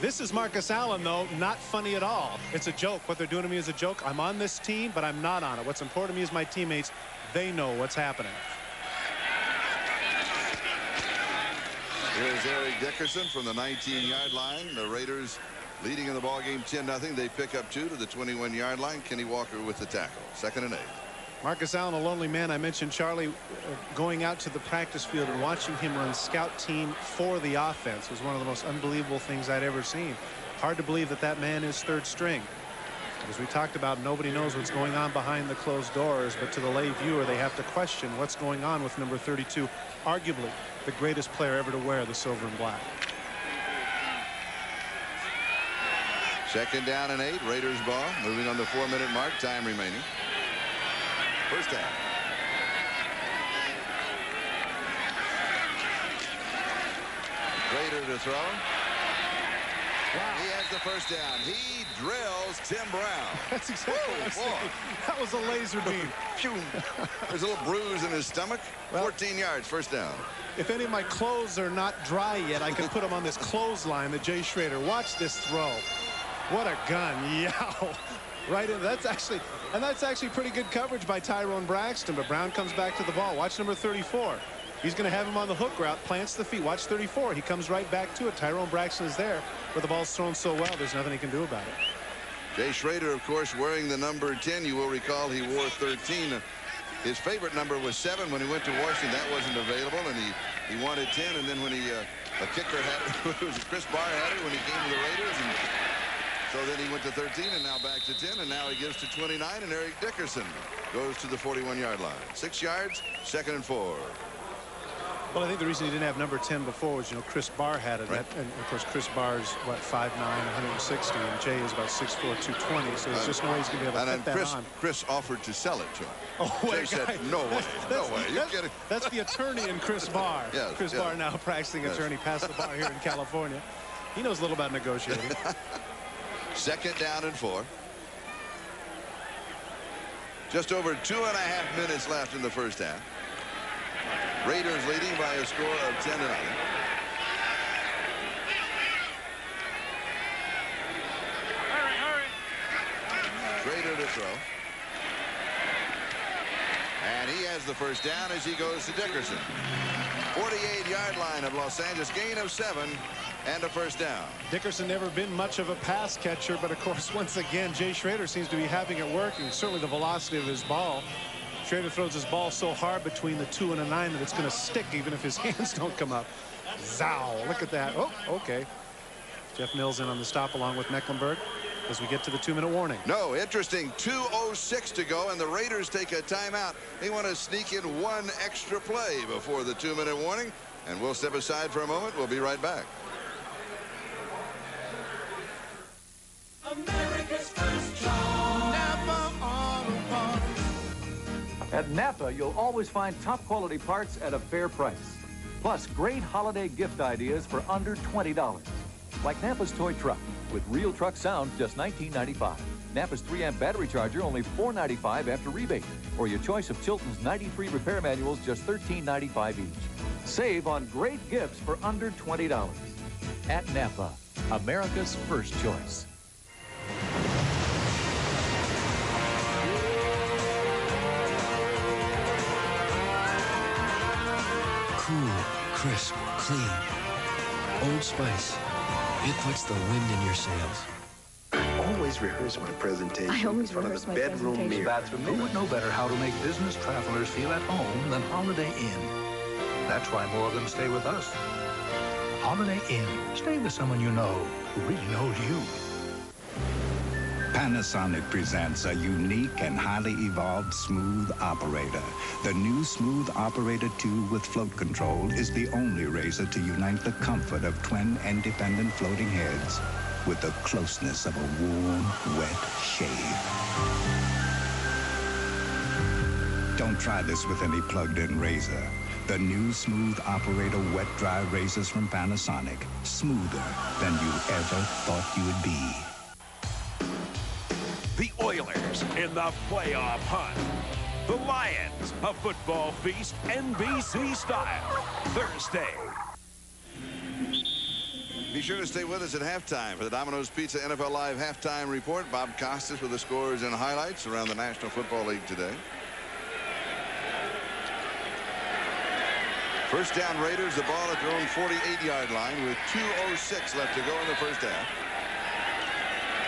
This is Marcus Allen, though, not funny at all. It's a joke. What they're doing to me is a joke. I'm on this team, but I'm not on it. What's important to me is my teammates. They know what's happening. Here's Eric Dickerson from the 19-yard line. The Raiders leading in the ballgame 10-0. They pick up 2 to the 21-yard line. Kenny Walker with the tackle. 2nd and 8. Marcus Allen, a lonely man. I mentioned Charlie going out to the practice field and watching him run scout team for the offense was one of the most unbelievable things I'd ever seen. Hard to believe that that man is third string. As we talked about, nobody knows what's going on behind the closed doors, but to the lay viewer, they have to question what's going on with number 32, arguably the greatest player ever to wear the silver and black. 2nd down and 8. Raiders ball. Moving on the 4-minute mark. Time remaining. First down. Raider to throw. Wow. He has the first down. He drills Tim Brown. That's exactly what I was thinking. That was a laser beam. There's a little bruise in his stomach. 14 yards. First down. If any of my clothes are not dry yet, I can put them on this clothesline that Jay Schrader. Watch this throw. What a gun. Yow. Right in. That's actually pretty good coverage by Tyrone Braxton, but Brown comes back to the ball. Watch number 34. He's going to have him on the hook route, plants the feet. Watch 34. He comes right back to it. Tyrone Braxton is there, but the ball's thrown so well, there's nothing he can do about it. Jay Schrader, of course, wearing the number 10. You will recall he wore 13. His favorite number was 7 when he went to Washington. That wasn't available, and he wanted 10. And then when a kicker had it, it was Chris Barr had it when he came to the Raiders. And so then he went to 13 and now back to 10, and now he gives to 29, and Eric Dickerson goes to the 41-yard line. 6 yards, 2nd and 4. Well, I think the reason he didn't have number 10 before was, Chris Barr had it. Right. And, of course, Chris Barr's, 5'9", 160, and Jay is about 6'4", 220, so there's just no way he's going to be able to put that on. Chris offered to sell it to him. Oh, wait, Jay said, no way, no way. You're kidding. That's the attorney in Chris Barr. Yes, Chris Barr now practicing attorney past the bar here in California. He knows a little about negotiating. 2nd down and 4. Just over 2.5 minutes left in the first half. Raiders leading by a score of 10-0. Schrader to throw. And he has the first down as he goes to Dickerson. 48-yard line of Los Angeles, gain of 7 and a first down. Dickerson never been much of a pass catcher, but of course, once again, Jay Schrader seems to be having it working. Certainly the velocity of his ball. Schrader throws his ball so hard between the 2 and a 9 that it's going to stick even if his hands don't come up. Zow. Look at that. Oh, okay. Jeff Mills in on the stop along with Mecklenburg as we get to the 2-minute warning. No, interesting. 2:06 to go, and the Raiders take a timeout. They want to sneak in one extra play before the 2-minute warning, and we'll step aside for a moment. We'll be right back. America's first choice. Napa Auto Parts. At Napa, you'll always find top quality parts at a fair price. Plus, great holiday gift ideas for under $20. Like Napa's toy truck, with real truck sound, just $19.95. Napa's 3-amp battery charger, only $4.95 after rebate. Or your choice of Chilton's 93 repair manuals, just $13.95 each. Save on great gifts for under $20. At Napa, America's first choice. Cool, crisp, clean. Old Spice. It puts the wind in your sails. Always rehearse my presentation I always in front of rehearse the my bedroom presentation. mirror. That's for Who would know better how to make business travelers feel at home than Holiday Inn? That's why more of them stay with us. Holiday Inn. Stay with someone you know who really knows you. Panasonic presents a unique and highly evolved Smooth Operator. The new Smooth Operator 2 with float control is the only razor to unite the comfort of twin independent floating heads with the closeness of a warm, wet shave. Don't try this with any plugged-in razor. The new Smooth Operator wet-dry razors from Panasonic. Smoother than you ever thought you would be. The Oilers in the playoff hunt. The Lions, a football feast, NBC style. Thursday. Be sure to stay with us at halftime for the Domino's Pizza NFL Live halftime report. Bob Costas with the scores and highlights around the National Football League today. First down Raiders, the ball at their own 48-yard line with 2:06 left to go in the first half.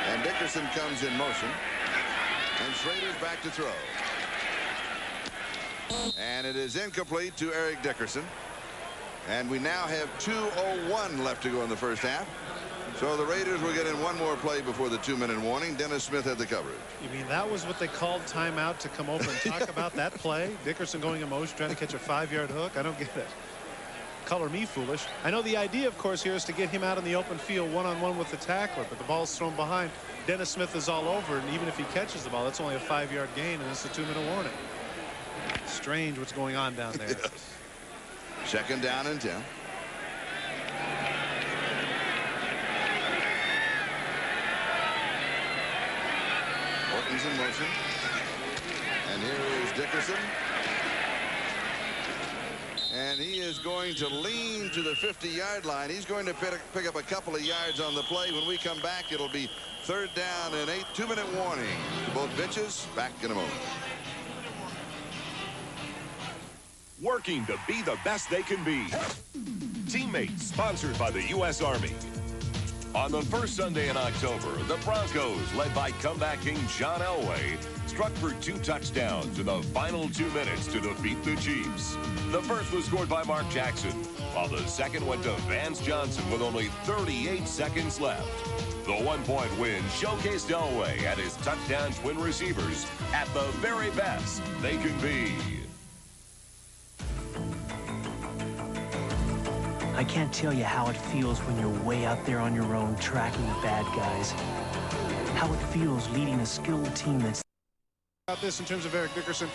And Dickerson comes in motion. And Schrader's back to throw. And it is incomplete to Eric Dickerson. And we now have 2:01 left to go in the first half. So the Raiders will get in one more play before the 2-minute warning. Dennis Smith had the coverage. You mean that was what they called timeout to come over and talk about that play? Dickerson going in motion, trying to catch a 5-yard hook? I don't get it. Color me foolish. I know the idea, of course, here is to get him out in the open field one-on-one with the tackler, but the ball's thrown behind. Dennis Smith is all over, and even if he catches the ball, that's only a 5-yard gain, and it's a 2-minute warning. Strange what's going on down there. Yes. Second down and 10. Horton's in motion. And here is Dickerson. And he is going to lean to the 50-yard line. He's going to pick up a couple of yards on the play. When we come back, it'll be 3rd down and 8. 2-minute warning. Both benches back in a moment. Working to be the best they can be. Teammates, sponsored by the U.S. Army. On the first Sunday in October, the Broncos, led by comeback king John Elway, struck for 2 touchdowns in the final 2 minutes to defeat the Chiefs. The first was scored by Mark Jackson, while the second went to Vance Johnson with only 38 seconds left. The 1-point win showcased Elway and his touchdown twin receivers at the very best they can be. I can't tell you how it feels when you're way out there on your own tracking the bad guys. How it feels leading a skilled team that's... About this in terms of Eric Dickerson,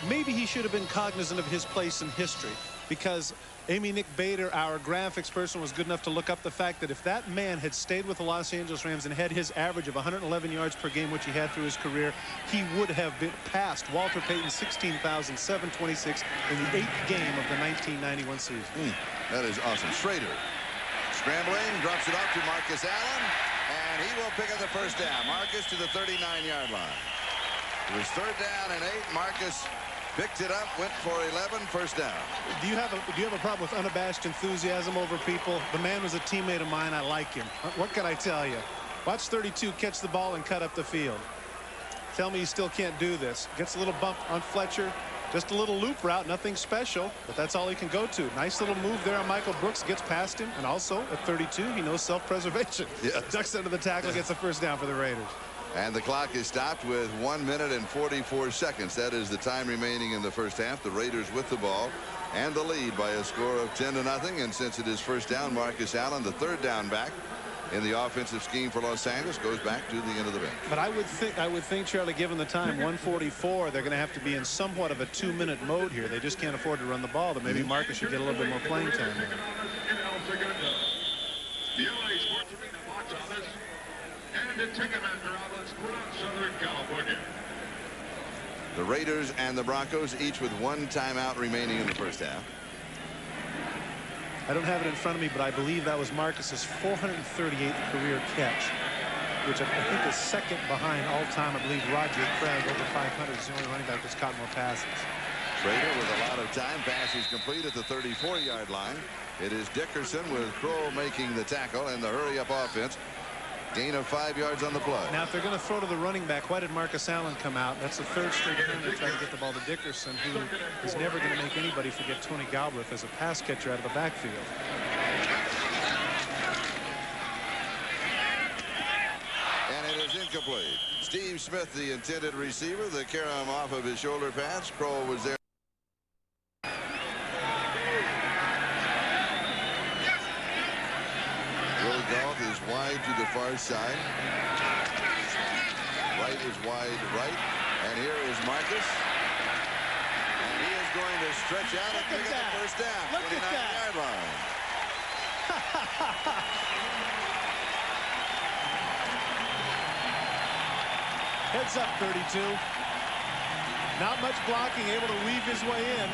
maybe he should have been cognizant of his place in history, because Amy Nick Bader, our graphics person, was good enough to look up the fact that if that man had stayed with the Los Angeles Rams and had his average of 111 yards per game, which he had through his career, he would have been past Walter Payton's 16,726 in the 8th game of the 1991 season. That is awesome. Schrader scrambling, drops it off to Marcus Allen, and he will pick up the first down. Marcus to the 39-yard line. It was 3rd down and 8. Marcus picked it up, went for 11, first down. Do you have a problem with unabashed enthusiasm over people? The man was a teammate of mine. I like him. What can I tell you? Watch 32 catch the ball and cut up the field. Tell me you still can't do this. Gets a little bump on Fletcher. Just a little loop route, nothing special, but that's all he can go to. Nice little move there on Michael Brooks, gets past him, and also at 32, he knows self-preservation. Yes. Ducks under the tackle, gets the first down for the Raiders. And the clock is stopped with 1 minute and 44 seconds. That is the time remaining in the first half. The Raiders with the ball and the lead by a score of 10-0. And since it is first down, Marcus Allen, the 3rd down back in the offensive scheme for Los Angeles, goes back to the end of the bench. But I would think, Charlie, given the time, 1:44, they're going to have to be in somewhat of a 2-minute mode here. They just can't afford to run the ball, but maybe Marcus should get a little bit more playing time here. The Raiders and the Broncos each with 1 timeout remaining in the first half. I don't have it in front of me, but I believe that was Marcus's 438th career catch, which I think is second behind all-time. I believe Roger Craig over 500 is the only running back that's caught more passes. Schrader with a lot of time. Pass is complete at the 34-yard line. It is Dickerson with Kroll making the tackle and the hurry-up offense. Gain of 5 yards on the play. Now, if they're going to throw to the running back, why did Marcus Allen come out? That's the 3rd straight time they try to get the ball to Dickerson, who is never going to make anybody forget Tony Galbraith as a pass catcher out of the backfield. And it is incomplete. Steve Smith, the intended receiver, the carry him off of his shoulder pass. Kroll was there. Is wide to the far side. Right is wide right. And here is Marcus. And he is going to stretch out and pick up the first down. Look at that. 29-yard line. Heads up, 32. Not much blocking, able to weave his way in.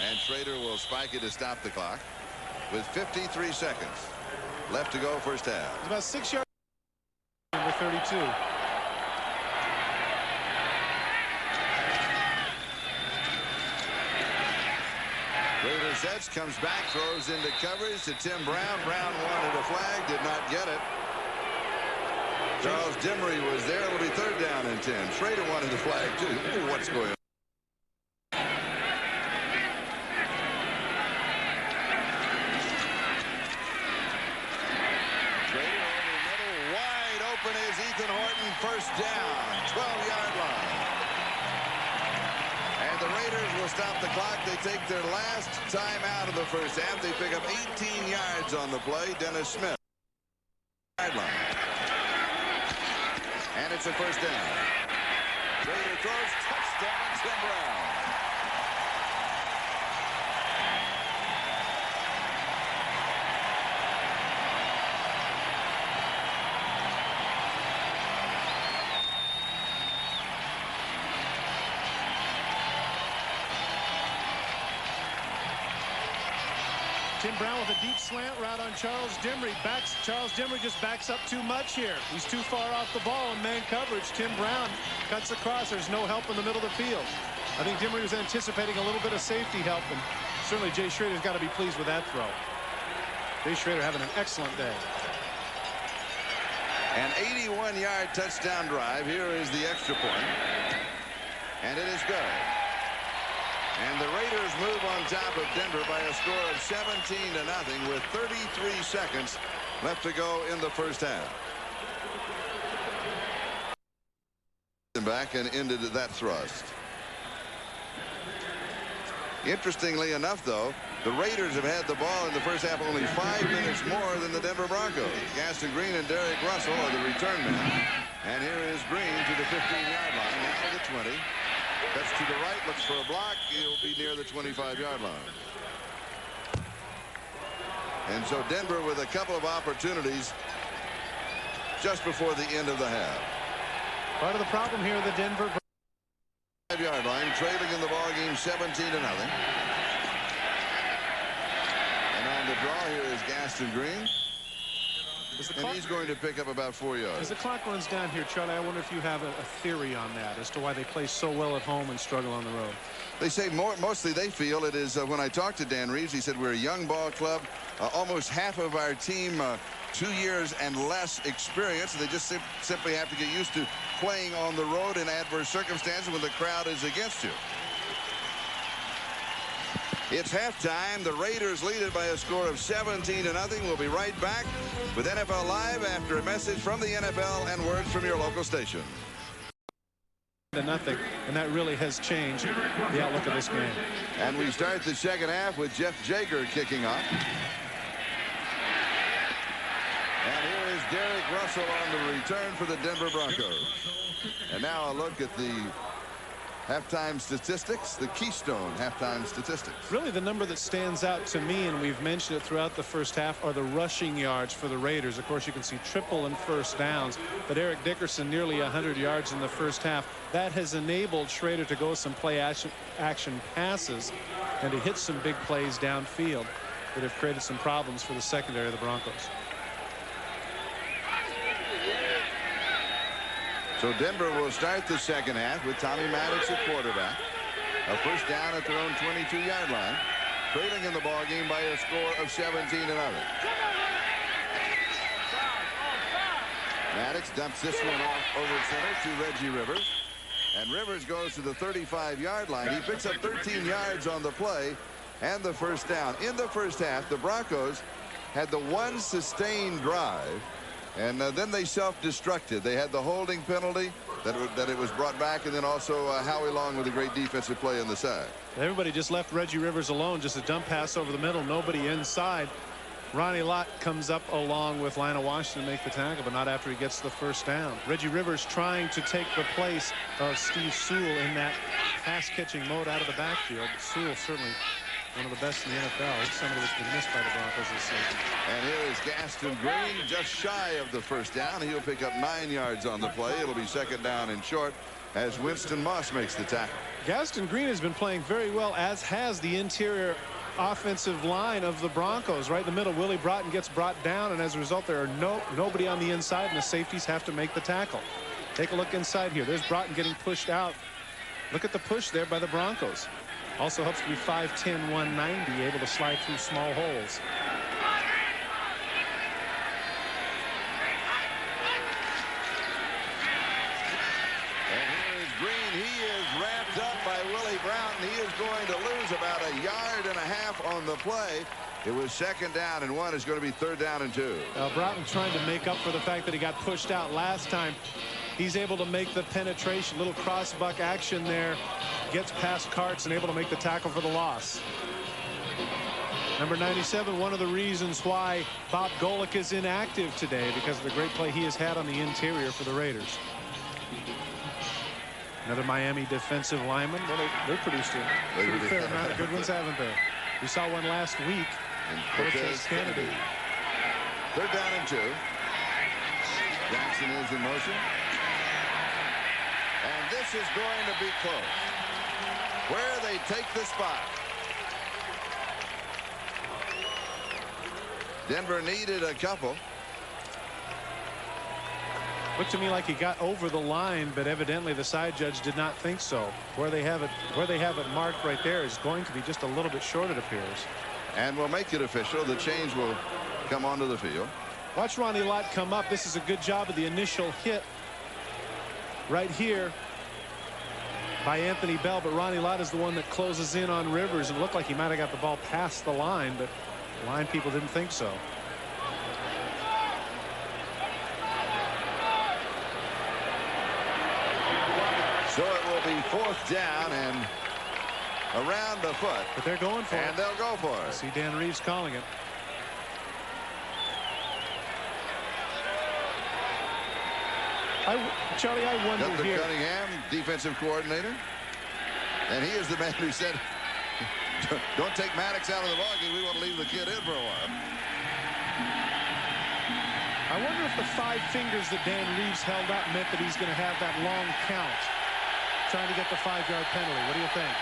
And Schrader will spike it to stop the clock. with 53 seconds left to go first half. It's about 6 yards. Number 32. Raiders sets, comes back, throws into coverage to Tim Brown. Brown wanted a flag, did not get it. Charles Dimmery was there. It'll be 3rd down and 10. Schrader wanted the flag too. Ooh, what's going on? Schrader over the middle, wide open is Ethan Horton. First down, 12-yard line. And the Raiders will stop the clock. They take their last time out of the first half. They pick up 18 yards on the play. Dennis Smith. Sideline. And it's a first down. Raider throws, touchdown, Tim Brown. Tim Brown with a deep slant route on Charles Dimmery. Charles Dimmery just backs up too much here. He's too far off the ball in man coverage. Tim Brown cuts across. There's no help in the middle of the field. I think Dimmery was anticipating a little bit of safety help, and certainly Jay Schrader's got to be pleased with that throw. Jay Schrader having an excellent day. An 81-yard touchdown drive. Here is the extra point. And it is good. And the Raiders move on top of Denver by a score of 17-0 with 33 seconds left to go in the first half. Back and ended that thrust. Interestingly enough, though, the Raiders have had the ball in the first half only 5 minutes more than the Denver Broncos. Gaston Green and Derek Russell are the return men. And here is Green to the 15-yard line, now to the 20. That's to the right, looks for a block. He'll be near the 25-yard line. And so Denver with a couple of opportunities just before the end of the half. Part of the problem here, the Denver 5-yard line, trailing in the ball game 17-0. And on the draw here is Gaston Green. And he's going to pick up about 4 yards. As the clock runs down here, Charlie, I wonder if you have a theory on that as to why they play so well at home and struggle on the road. They say mostly they feel it is when I talked to Dan Reeves, he said we're a young ball club. Almost half of our team 2 years and less experience. They just simply have to get used to playing on the road in adverse circumstances when the crowd is against you. It's halftime. The Raiders lead it by a score of 17-0. We'll be right back with NFL Live after a message from the NFL and words from your local station. -0, and that really has changed the outlook of this game. And we start the second half with Jeff Jager kicking off. And here is Derek Russell on the return for the Denver Broncos. And now a look at the halftime statistics, the Keystone halftime statistics. Really the number that stands out to me, and we've mentioned it throughout the first half, are the rushing yards for the Raiders. Of course, you can see triple and first downs, but Eric Dickerson nearly 100 yards in the first half. That has enabled Schrader to go some play action passes and to hit some big plays downfield that have created some problems for the secondary of the Broncos. So Denver will start the second half with Tommy Maddox at quarterback. A first down at their own 22-yard line. Trailing in the ball game by a score of 17-0. Maddox dumps this one off over center to Reggie Rivers. And Rivers goes to the 35-yard line. He picks up 13 yards on the play and the first down. In the first half, the Broncos had the one sustained drive. And then they self-destructed. They had the holding penalty that it was brought back, and then also Howie Long with a great defensive play on the side. Everybody just left Reggie Rivers alone. Just a dump pass over the middle. Nobody inside. Ronnie Lott comes up along with Lionel Washington to make the tackle, but not after he gets the first down. Reggie Rivers trying to take the place of Steve Sewell in that pass-catching mode out of the backfield. But Sewell certainly one of the best in the NFL. It's somebody that's been missed by the Broncos this season. And here is Gaston Green just shy of the first down. He'll pick up 9 yards on the play. It'll be second down and short as Winston Moss makes the tackle. Gaston Green has been playing very well, as has the interior offensive line of the Broncos. Right in the middle, Willie Broughton gets brought down, and as a result, there are nobody on the inside, and the safeties have to make the tackle. Take a look inside here. There's Broughton getting pushed out. Look at the push there by the Broncos. Also helps to be 5'10", 190, able to slide through small holes. He is wrapped up by Willie Broughton. He is going to lose about 1.5 yards on the play. It was 2nd down and 1. It's going to be 3rd down and 2. Broughton trying to make up for the fact that he got pushed out last time. He's able to make the penetration. Little cross-buck action there. Gets past Karts and able to make the tackle for the loss. Number 97, one of the reasons why Bob Golick is inactive today, because of the great play he has had on the interior for the Raiders. Another Miami defensive lineman. Well, they're produced a pretty fair amount of good ones, haven't they? We saw one last week. Cortez Kennedy. 3rd down and 2. Jackson is in motion. And this is going to be close. Where they take the spot. Denver needed a couple. Looked to me like he got over the line, but evidently the side judge did not think so. Where they have it marked right there is going to be just a little bit short, it appears. And we'll make it official. The change will come onto the field. Watch Ronnie Lott come up. This is a good job of the initial hit right here by Anthony Bell, but Ronnie Lott is the one that closes in on Rivers. It looked like he might have got the ball past the line, but line people didn't think so. So it will be 4th down and around the foot. But they're going for it. And they'll go for it. I see Dan Reeves calling it. Charlie, I wonder Dr. here. Cunningham, defensive coordinator. And he is the man who said, don't take Maddox out of the ballgame. We want to leave the kid in for a while. I wonder if the 5 fingers that Dan Reeves held up meant that he's going to have that long count, trying to get the 5-yard penalty. What do you think?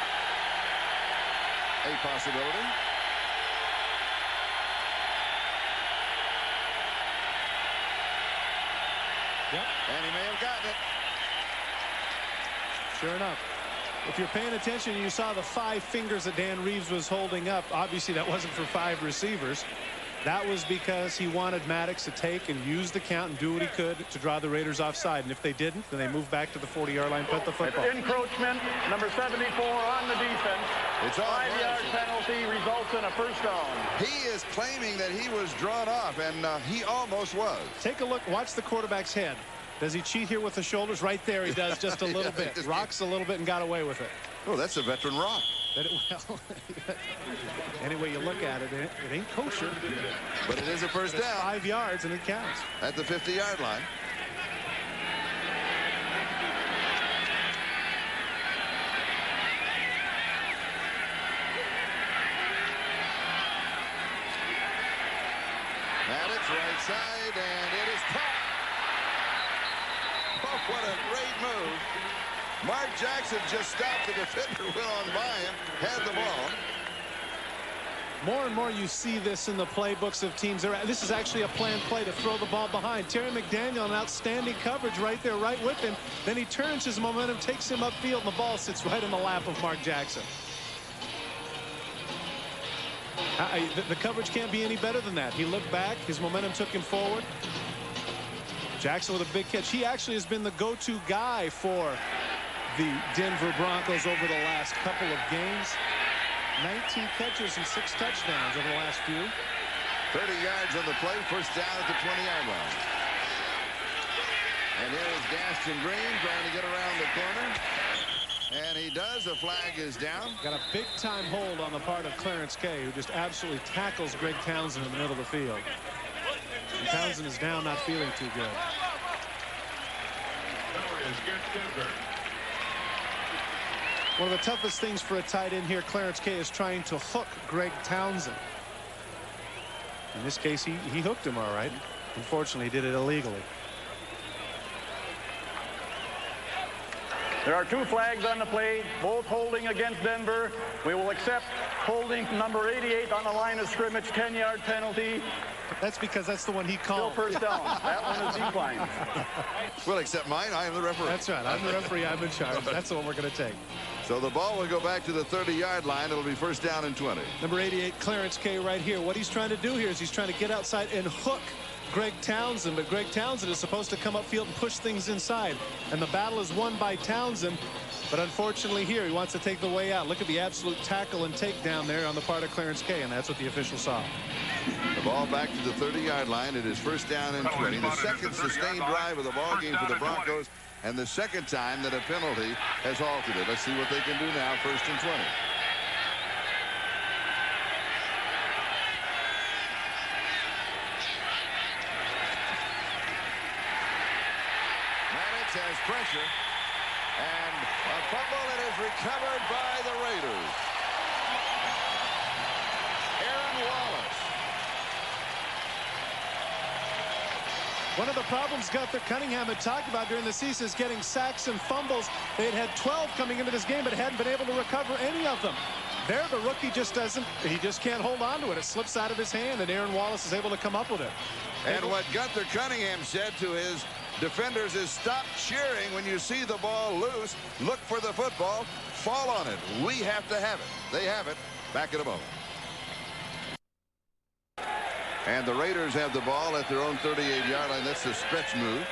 A possibility. Yep. And he may have gotten it. Sure enough. If you're paying attention, you saw the 5 fingers that Dan Reeves was holding up. Obviously, that wasn't for 5 receivers. That was because he wanted Maddox to take and use the count and do what he could to draw the Raiders offside. And if they didn't, then they moved back to the 40-yard line, put the football. Encroachment, number 74 on the defense. It's all 5-yard penalty results in a 1st down. He is claiming that he was drawn off, and he almost was. Take a look. Watch the quarterback's head. Does he cheat here with the shoulders? Right there he does, just a little bit. Rocks a little bit and got away with it. Oh, that's a veteran rock. Well, any way you look at it, it ain't kosher. But it is a 1st down. 5 yards, and it counts. At the 50-yard line. Maddox right side, and it is caught. Oh, what a great move. Mark Jackson just stopped. The defender went on by him, had the ball. More and more you see this in the playbooks of teams. This is actually a planned play to throw the ball behind. Terry McDaniel, an outstanding coverage right there, right with him. Then he turns his momentum, takes him upfield, and the ball sits right in the lap of Mark Jackson. The coverage can't be any better than that. He looked back. His momentum took him forward. Jackson with a big catch. He actually has been the go-to guy for the Denver Broncos over the last couple of games. 19 catches and 6 touchdowns over the last few. 30 yards on the play. 1st down at the 20-yard line. And here is Gaston Green trying to get around the corner. And he does. The flag is down. Got a big-time hold on the part of Clarence Kay, who just absolutely tackles Greg Townsend in the middle of the field. And Townsend is down, not feeling too good. One of the toughest things for a tight end here, Clarence Kay, is trying to hook Greg Townsend. In this case, he hooked him all right. Unfortunately, he did it illegally. There are 2 flags on the play, both holding against Denver. We will accept Holding number 88 on the line of scrimmage, 10-yard penalty. That's because that's the one he called. Still first down. That one is declined. We'll accept mine. I am the referee. That's right. I'm the referee. I'm in charge. That's the one we're going to take. So the ball will go back to the 30-yard line. It'll be first down and 20. Number 88, Clarence K. right here. What he's trying to do here is he's trying to get outside and hook Greg Townsend, but Greg Townsend is supposed to come upfield and push things inside. And the battle is won by Townsend. But unfortunately here, he wants to take the way out. Look at the absolute tackle and takedown there on the part of Clarence K. And that's what the official saw. The ball back to the 30-yard line. It is first down and 20. The second sustained drive of the ball game for the Broncos. And the second time that a penalty has halted it. Let's see what they can do now. First and 20. Maddox has pressure. And a fumble that is recovered by the Raiders. Aaron Wallace. One of the problems Gunther Cunningham had talked about during the season is getting sacks and fumbles. They had 12 coming into this game, but hadn't been able to recover any of them. There, the rookie just doesn't, he just can't hold on to it. It slips out of his hand, and Aaron Wallace is able to come up with it. And what Gunther Cunningham said to his defenders is stop cheering when you see the ball loose. Look for the football. Fall on it. We have to have it. They have it. Back in a moment. And the Raiders have the ball at their own 38-yard line. That's the stretch move.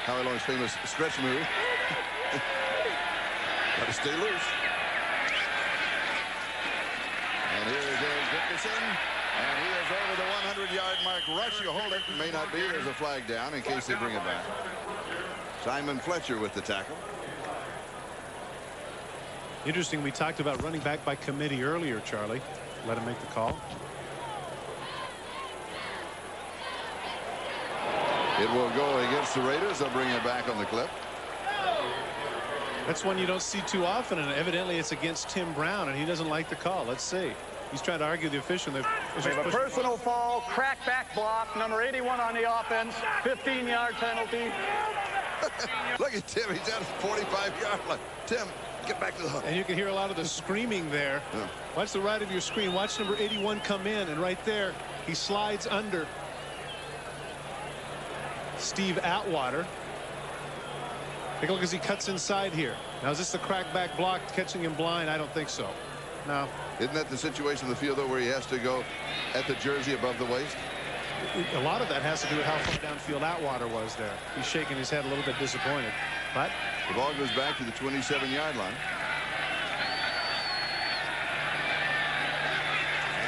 Howie Long's famous stretch move. Got to stay loose. And here is Dickerson. And he is over the 100-yard mark. Rush, you hold it. May not be. There's a flag down in case they bring it back. Simon Fletcher with the tackle. Interesting, we talked about running back by committee earlier, Charlie. Let him make the call. It will go against the Raiders. They'll bring it back on the clip. That's one you don't see too often, and evidently it's against Tim Brown, and he doesn't like the call. Let's see. He's trying to argue the official. We have a personal foul, crack back block, number 81 on the offense, 15-yard penalty. Look at Tim. He's at the 45-yard line. Tim, get back to the huddle. And you can hear a lot of the screaming there. Yeah. Watch the right of your screen. Watch number 81 come in, and right there, he slides under Steve Atwater. Take a look as he cuts inside here. Now, is this the crackback block catching him blind? I don't think so. No. Isn't that the situation in the field, though, where he has to go at the jersey above the waist? A lot of that has to do with how far downfield Atwater was there. He's shaking his head a little bit disappointed. But the ball goes back to the 27-yard line.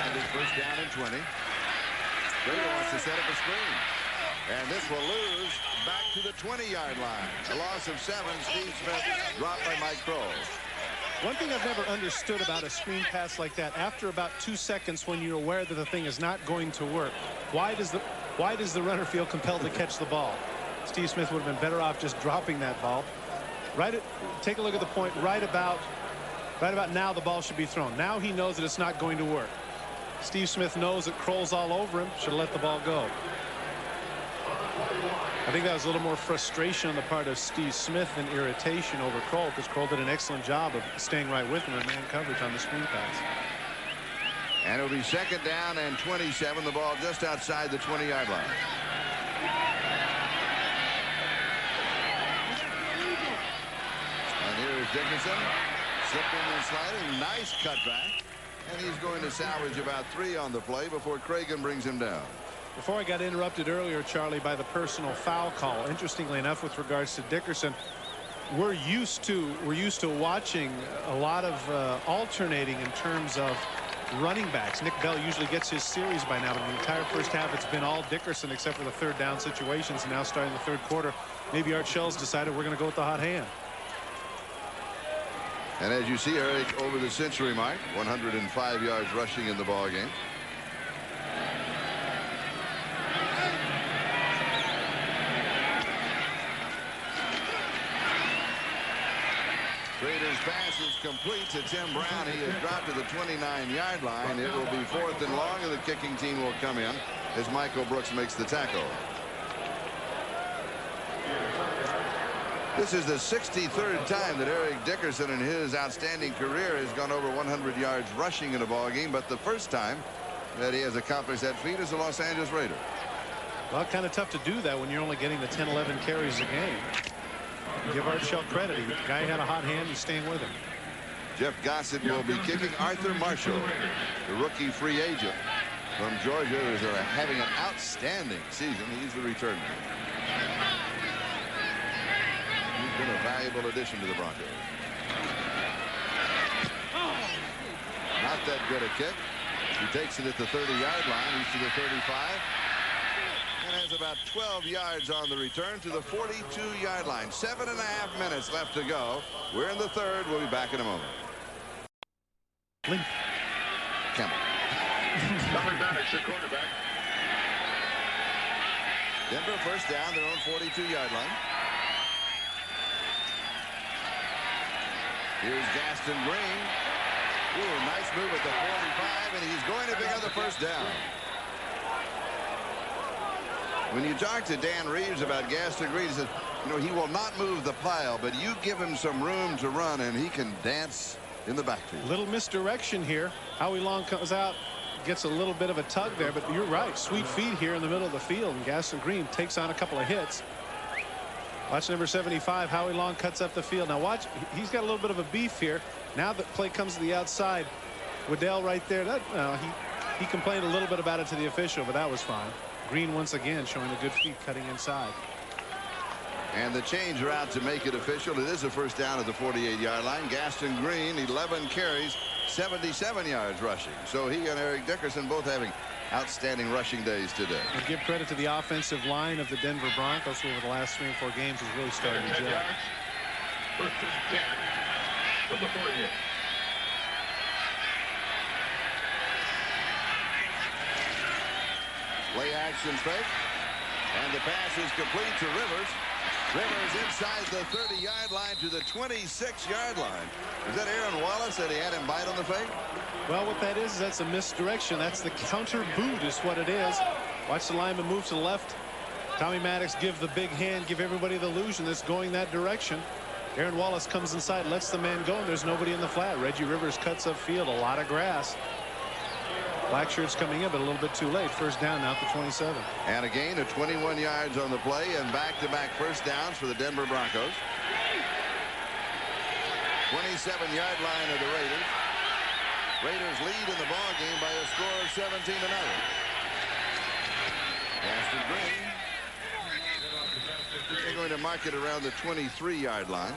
And it's first down and 20. Grader wants to set up a screen. And this will lose back to the 20-yard line. A loss of 7. Steve Smith dropped by Mike Kroll. One thing I've never understood about a screen pass like that, after about 2 seconds when you're aware that the thing is not going to work, why does the runner feel compelled to catch the ball? Steve Smith would have been better off just dropping that ball. Take a look at the point right about now the ball should be thrown. Now he knows that it's not going to work. Steve Smith knows that Kroll's all over him, should have let the ball go. I think that was a little more frustration on the part of Steve Smith than irritation over Kroll, because Kroll did an excellent job of staying right with him in man coverage on the screen pass. And it'll be second down and 27. The ball just outside the 20-yard line. And here is Dickerson, slipping and sliding. Nice cutback. And he's going to salvage about 3 on the play before Cragen brings him down. Before I got interrupted earlier, Charlie, by the personal foul call, interestingly enough, with regards to Dickerson, we're used to watching a lot of alternating in terms of running backs. Nick Bell usually gets his series by now, but in the entire first half it's been all Dickerson except for the third down situations. And now starting the third quarter, maybe Art Shell's decided we're going to go with the hot hand. And as you see, Eric, over the century mark, 105 yards rushing in the ball game. Raiders pass is complete to Tim Brown. He is dropped to the 29-yard line. It will be 4th and long, and the kicking team will come in as Michael Brooks makes the tackle. This is the 63rd time that Eric Dickerson in his outstanding career has gone over 100 yards rushing in a ball game, but the first time that he has accomplished that feat is the Los Angeles Raiders. Well, kind of tough to do that when you're only getting the 10-11 carries a game. Give Art Shell credit. The guy had a hot hand. He's staying with him. Jeff Gossett will be kicking. Arthur Marshall, the rookie free agent from Georgia, is having an outstanding season. He's the returner. He's been a valuable addition to the Broncos. Not that good a kick. He takes it at the 30-yard line. He's to the 35. And has about 12 yards on the return to the 42-yard line. 7.5 minutes left to go. We're in the third. We'll be back in a moment. Campbell. Coming back, the quarterback. Denver first down, their own 42-yard line. Here's Gaston Green. Ooh, nice move at the 45, and he's going to pick up the first down. When you talk to Dan Reeves about Gaston Green, he says, you know, he will not move the pile, but you give him some room to run, and he can dance in the backfield. Little misdirection here. Howie Long comes out, gets a little bit of a tug there, but you're right. Sweet feet here in the middle of the field, and Gaston Green takes on a couple of hits. Watch number 75. Howie Long cuts up the field. Now watch, he's got a little bit of a beef here. Now the play comes to the outside. Waddell right there. He complained a little bit about it to the official, but that was fine. Green once again showing the good feet cutting inside. And the change route to make it official. It is a first down at the 48-yard line. Gaston Green, 11 carries, 77 yards rushing. So he and Eric Dickerson both having outstanding rushing days today. And give credit to the offensive line of the Denver Broncos, who over the last 3 or 4 games has really started to gel. First and 10 from the 40. Play action fake. And the pass is complete to Rivers. Rivers inside the 30-yard line to the 26-yard line. Is that Aaron Wallace that he had him bite on the fake? Well, what that is that's a misdirection. That's the counter boot is what it is. Watch the lineman move to the left. Tommy Maddox give the big hand, give everybody the illusion that's going that direction. Aaron Wallace comes inside, lets the man go, and there's nobody in the flat. Reggie Rivers cuts upfield, a lot of grass. Black shirts coming in, but a little bit too late. First down now at the 27. And a gain of 21 yards on the play, and back-to-back first downs for the Denver Broncos. 27-yard line of the Raiders. Raiders lead in the ball game by a score of 17-0. Gaston Green. They're going to mark it around the 23-yard line.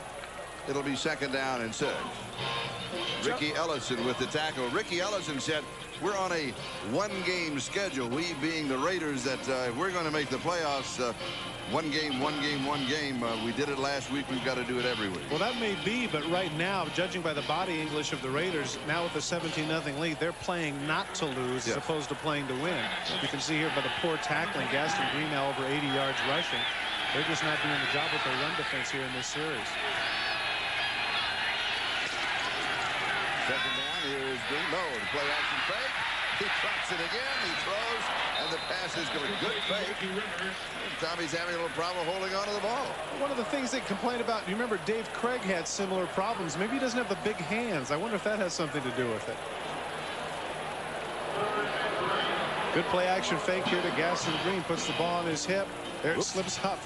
It'll be second down and 6. Ricky Ellison with the tackle. Ricky Ellison said, we're on a one-game schedule. We being the Raiders, that if we're going to make the playoffs, one game. We did it last week. We've got to do it every week. Well, that may be, but right now, judging by the body English of the Raiders, now with the 17-0 lead, they're playing not to lose as opposed to playing to win. You can see here by the poor tackling, Gaston Green now over 80 yards rushing. They're just not doing the job with their run defense here in this series. Second down, here is Green. No, the play action fake. He drops it again. He throws, and the pass is going good fake. Tommy's having a little problem holding on to the ball. One of the things they complain about, you remember Dave Craig had similar problems. Maybe he doesn't have the big hands. I wonder if that has something to do with it. Good play action fake here to Gaston Green. Puts the ball on his hip. There it slips up.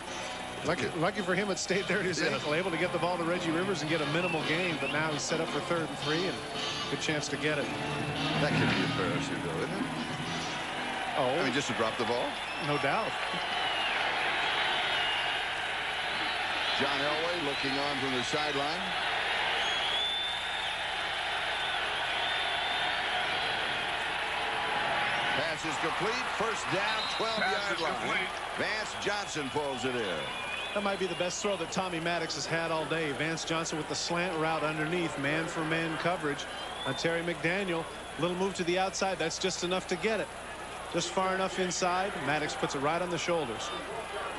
Lucky for him, it stayed there at his ankle. Able to get the ball to Reggie Rivers and get a minimal gain, but now he's set up for 3rd and 3 and good chance to get it. That could be embarrassing, though, isn't it? Oh, I mean, just to drop the ball? No doubt. John Elway looking on from the sideline. Pass is complete. First down, 12-yard line. Vance Johnson pulls it in. That might be the best throw that Tommy Maddox has had all day. Vance Johnson with the slant route underneath, man-for-man coverage on Terry McDaniel. Little move to the outside. That's just enough to get it. Just far enough inside. Maddox puts it right on the shoulders.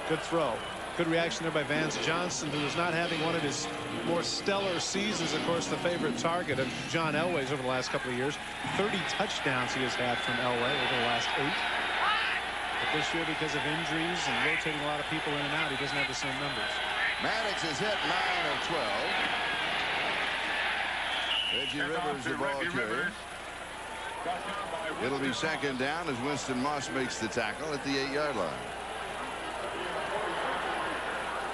Good throw. Good reaction there by Vance Johnson, who is not having one of his more stellar seasons. Of course, the favorite target of John Elway's over the last couple of years. 30 touchdowns he has had from Elway over the last 8. But this year, because of injuries and rotating a lot of people in and out, he doesn't have the same numbers. Maddox has hit 9 of 12. Reggie Rivers, the ball carrier. It'll be second down as Winston Moss makes the tackle at the 8-yard line.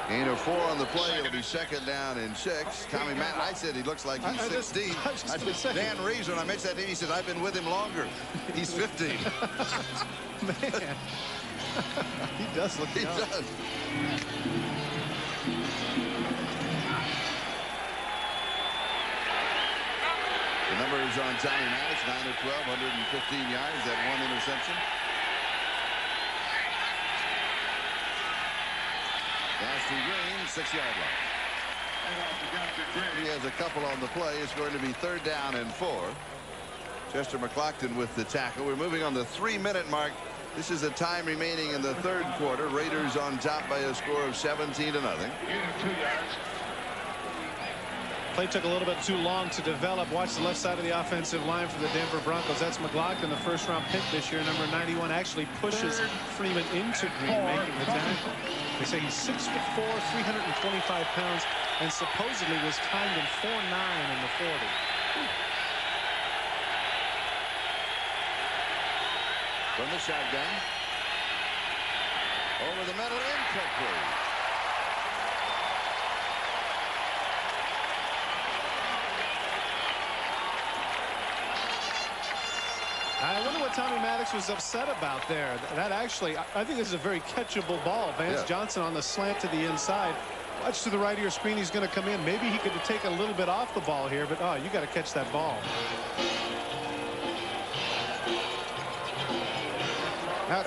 Gain of 4 on the play. It'll be second down and 6. Tommy Matt, I said he looks like he's 16. Dan Reeves, when I mentioned that to him, he said, I've been with him longer. He's 15. Man. He does look young. He does. The numbers on Tommy Maddox, 9 of 12, 115 yards, that 1 interception. Dasty Green, 6-yard line. He has a couple on the play. It's going to be third down and 4. Chester McLaughlin with the tackle. We're moving on the 3-minute mark. This is the time remaining in the third quarter. Raiders on top by a score of 17-0. Play took a little bit too long to develop. Watch the left side of the offensive line for the Denver Broncos. That's McLaughlin, the first-round pick this year. Number 91 actually pushes Freeman into Green, making the tackle. They say he's 6'4", 325 pounds, and supposedly was timed in 4.9 in the 40. From the shotgun. Over the middle, incomplete. I wonder what Tommy Maddox was upset about there. That actually, I think this is a very catchable ball. Vance Johnson on the slant to the inside. Watch to the right of your screen. He's going to come in. Maybe he could take a little bit off the ball here, but you got to catch that ball. Now,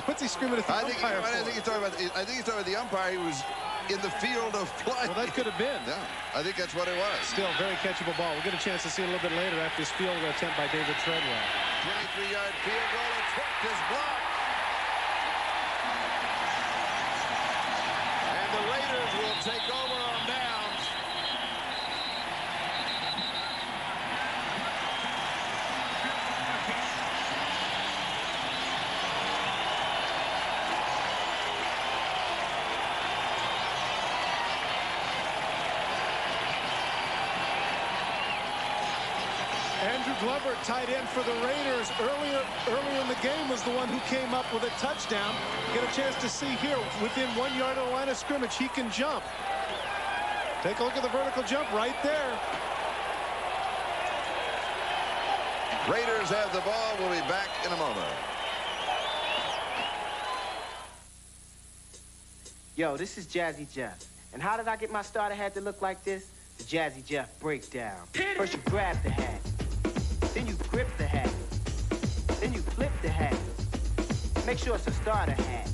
what's he screaming at the umpire for? I think he's talking about the umpire who was in the field of play. Well, that could have been. Yeah, I think that's what it was. Still, very catchable ball. We'll get a chance to see it a little bit later after this field goal attempt by David Treadwell. 23-yard field goal. It's hooked his block. And the Raiders will take over on downs. Andrew Glover, tight end for the Raiders, earlier in the game was the one who came up with a touchdown. Get a chance to see here within 1 yard of the line of scrimmage, he can jump. Take a look at the vertical jump right there. Raiders have the ball. We'll be back in a moment. Yo, this is Jazzy Jeff. And how did I get my starter hat to look like this? The Jazzy Jeff breakdown. First you grab the hat. Then you grip the hat. Then you flip the hat. Make sure it's a starter hat.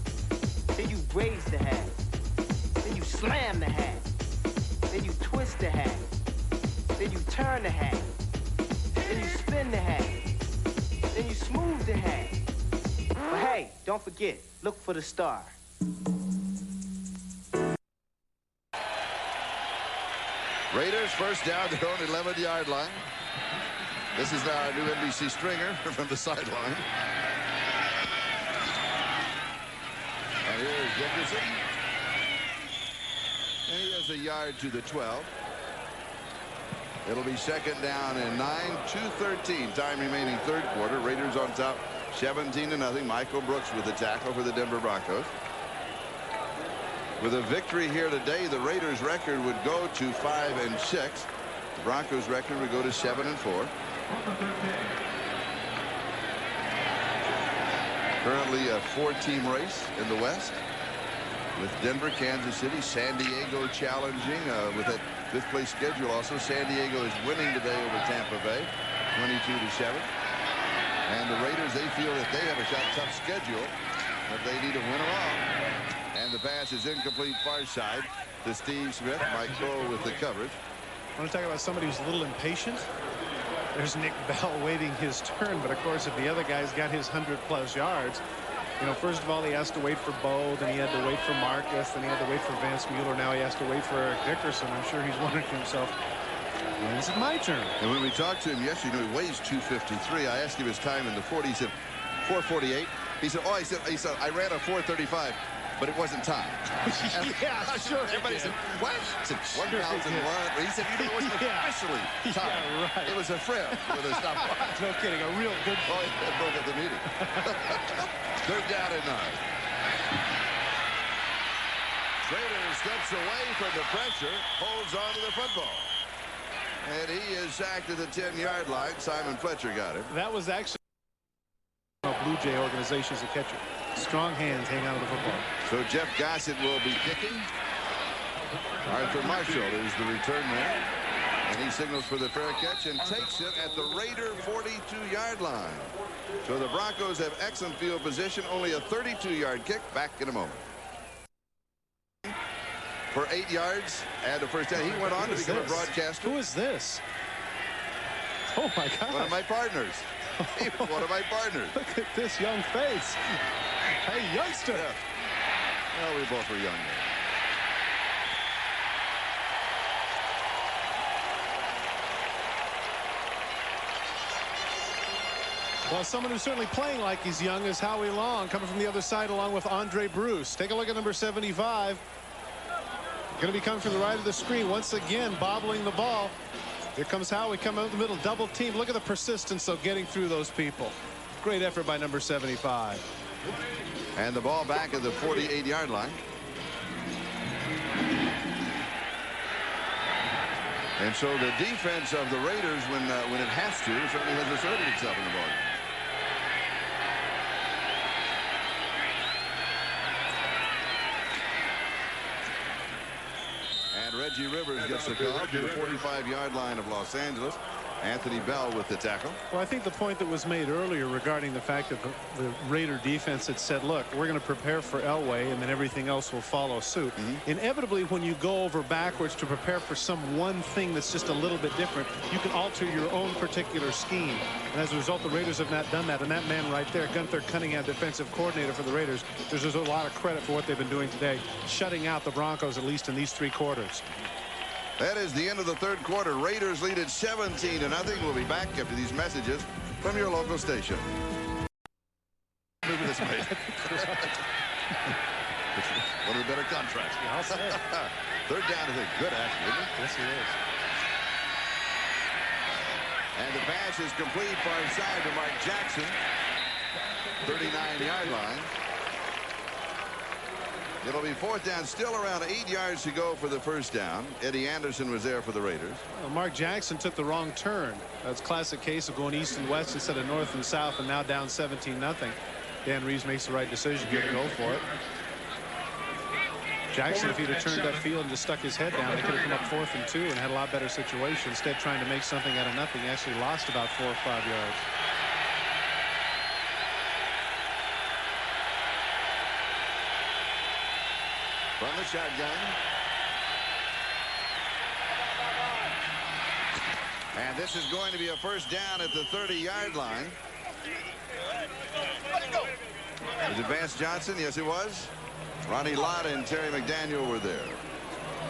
Then you raise the hat. Then you slam the hat. Then you twist the hat. Then you turn the hat. Then you spin the hat. Then you smooth the hat. But hey, don't forget, look for the star. Raiders first down, their own 11-yard line. This is our new NBC stringer from the sideline. And here's Dickerson. And he has a yard to the 12. It'll be second down and 9, 2:13. Time remaining third quarter. Raiders on top, 17-0. Michael Brooks with the tackle for the Denver Broncos. With a victory here today, the Raiders' record would go to 5-6. The Broncos' record would go to 7-4. Currently a 4-team race in the West, with Denver, Kansas City, San Diego challenging with that fifth-place schedule. Also, San Diego is winning today over Tampa Bay, 22-7. And the Raiders, they feel that they have a tough schedule, but they need to win them all. And the pass is incomplete, far side to Steve Smith. Mike Cole with the coverage. I want to talk about somebody who's a little impatient. There's Nick Bell waiting his turn, but of course, if the other guy's got his 100+ yards, you know, first of all, he has to wait for Bo, then he had to wait for Marcus, then he had to wait for Vance Mueller. Now he has to wait for Eric Dickerson. I'm sure he's wondering to himself, when is it my turn? And when we talked to him yesterday, he weighs 253. I asked him his time in the 40. He said 4:48. He said, I ran a 4:35. but it wasn't time. Yeah, sure. Everybody said, what? I said 1,001. He said, it wasn't officially time. Yeah, right. It was a friend with a stopwatch. No kidding, a real good. Oh, it broke up the meeting. 3rd down and 9. Schrader steps away from the pressure, holds on to the football. And he is sacked at the 10-yard line. Simon Fletcher got him. That was actually a Blue Jay organization as a catcher. Strong hands hang out of the football. So Jeff Gossett will be kicking. Arthur Marshall is the return man. And he signals for the fair catch and takes it at the Raider 42-yard line. So the Broncos have excellent field position. Only a 32-yard kick. Back in a moment. For 8 yards and a first down. He went on to become a broadcaster. Who is this? Oh, my God. One of my partners. He was one of my partners. Look at this young face. Hey, youngster. Yeah. Well, we both were young then. Well, someone who's certainly playing like he's young is Howie Long, coming from the other side along with Andre Bruce. Take a look at number 75. Going to be coming from the right of the screen once again, bobbling the ball. Here comes Howie coming out the middle, double team. Look at the persistence of getting through those people. Great effort by number 75. And the ball back at the 48-yard line. And so the defense of the Raiders, when it has to, certainly has asserted itself in the ball. And Reggie Rivers gets the call to the 45-yard line of Los Angeles. Anthony Bell with the tackle. Well, I think the point that was made earlier regarding the fact that the Raider defense had said, look, we're going to prepare for Elway and then everything else will follow suit. Inevitably, when you go over backwards to prepare for some one thing that's just a little bit different, you can alter your own particular scheme. And as a result, the Raiders have not done that. And that man right there, Gunther Cunningham, defensive coordinator for the Raiders, there's a lot of credit for what they've been doing today, shutting out the Broncos, at least in these 3 quarters. That is the end of the 3rd quarter. Raiders lead it 17-0. We'll be back after these messages from your local station. Move this way. One of the better contracts. Yeah, I'll say it. 3rd down is a good action, isn't it? Yes, it is. And the pass is complete far side to Mark Jackson. 39-yard line. It'll be 4th down, still around 8 yards to go for the first down. Eddie Anderson was there for the Raiders. Well, Mark Jackson took the wrong turn. That's a classic case of going east and west instead of north and south, and now down 17-0. Dan Reeves makes the right decision here to go for it. Jackson, if he'd have turned upfield and just stuck his head down, they could have come up 4th and 2 and had a lot better situation. Instead, trying to make something out of nothing, he actually lost about 4 or 5 yards. From the shotgun. And this is going to be a first down at the 30-yard line. Was it Vance Johnson? Yes, it was. Ronnie Lott and Terry McDaniel were there.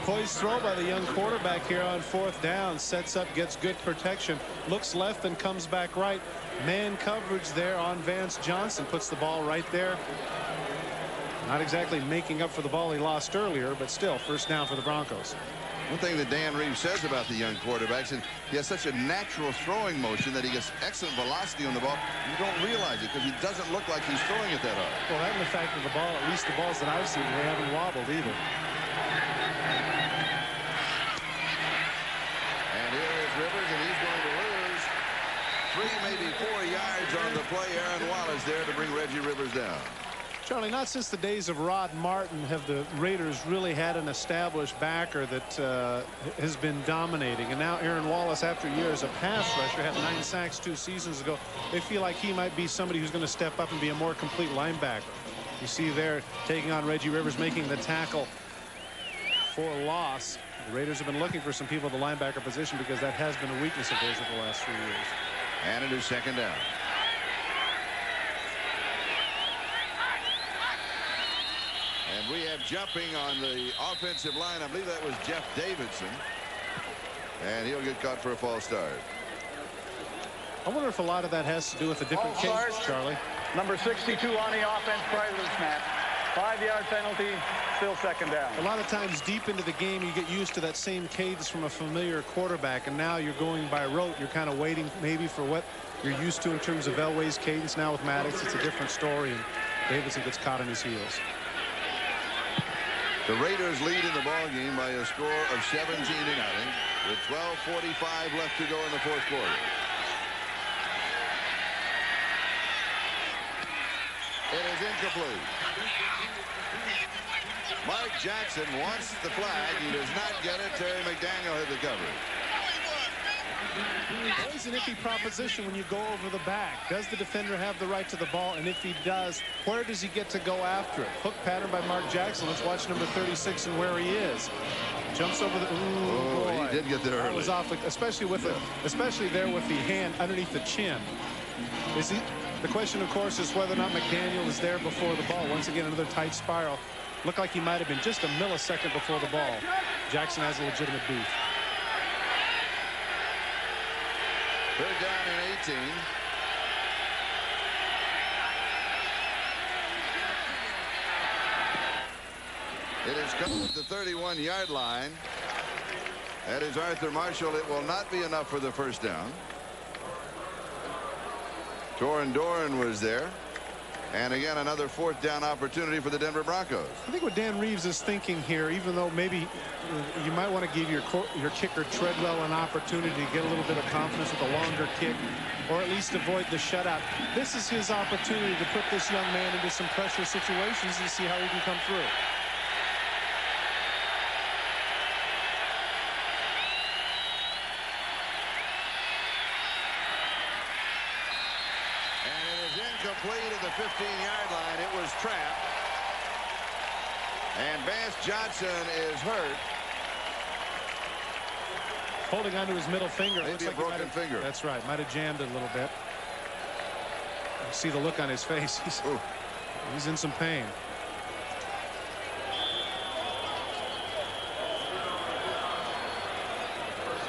Poised throw by the young quarterback here on 4th down. Sets up, gets good protection. Looks left and comes back right. Man coverage there on Vance Johnson. Puts the ball right there. Not exactly making up for the ball he lost earlier, but still first down for the Broncos. One thing that Dan Reeves says about the young quarterbacks is he has such a natural throwing motion that he gets excellent velocity on the ball. You don't realize it because he doesn't look like he's throwing it that hard. Well, that and the fact that the ball, at least the balls that I've seen, they haven't wobbled either. And here is Rivers, and he's going to lose 3, maybe 4 yards on the play. Aaron Wallace there to bring Reggie Rivers down. Charlie, not since the days of Rod Martin have the Raiders really had an established backer that has been dominating. And now Aaron Wallace, after years of pass rusher, had 9 sacks 2 seasons ago. They feel like he might be somebody who's going to step up and be a more complete linebacker. You see there taking on Reggie Rivers, making the tackle for loss. The Raiders have been looking for some people at the linebacker position because that has been a weakness of theirs over the last 3 years. And it is 2nd down. And we have jumping on the offensive line. I believe that was Jeff Davidson. And he'll get caught for a false start. I wonder if a lot of that has to do with a different case, Charlie. Number 62 on the offense prior to the snap. 5-yard penalty, still second down. A lot of times deep into the game, you get used to that same cadence from a familiar quarterback, and now you're going by rote. You're kind of waiting maybe for what you're used to in terms of Elway's cadence. Now with Maddox, it's a different story, and Davidson gets caught on his heels. The Raiders lead in the ball game by a score of 17-0 with 12:45 left to go in the fourth quarter. It is incomplete. Mark Jackson wants the flag. He does not get it. Terry McDaniel had the coverage. Always an iffy proposition when you go over the back. Does the defender have the right to the ball? And if he does, where does he get to go after it? Hook pattern by Mark Jackson. Let's watch number 36 and where he is. Jumps over the. Ooh, boy. He did get there early. That was awfully, especially there with the hand underneath the chin. Is he? The question, of course, is whether or not McDaniel is there before the ball. Once again, another tight spiral. Looked like he might have been just a millisecond before the ball. Jackson has a legitimate beef. Third down and 18. It is coming at the 31-yard line. That is Arthur Marshall. It will not be enough for the first down. Torin Doran was there. And again, another fourth down opportunity for the Denver Broncos. I think what Dan Reeves is thinking here, even though maybe you might want to give your kicker Treadwell an opportunity to get a little bit of confidence with a longer kick, or at least avoid the shutout. This is his opportunity to put this young man into some pressure situations and see how he can come through. Complete at the 15-yard line. It was trapped. And Bass Johnson is hurt. Holding onto his middle finger. Maybe a broken finger. That's right. Might have jammed it a little bit. You see the look on his face. He's in some pain.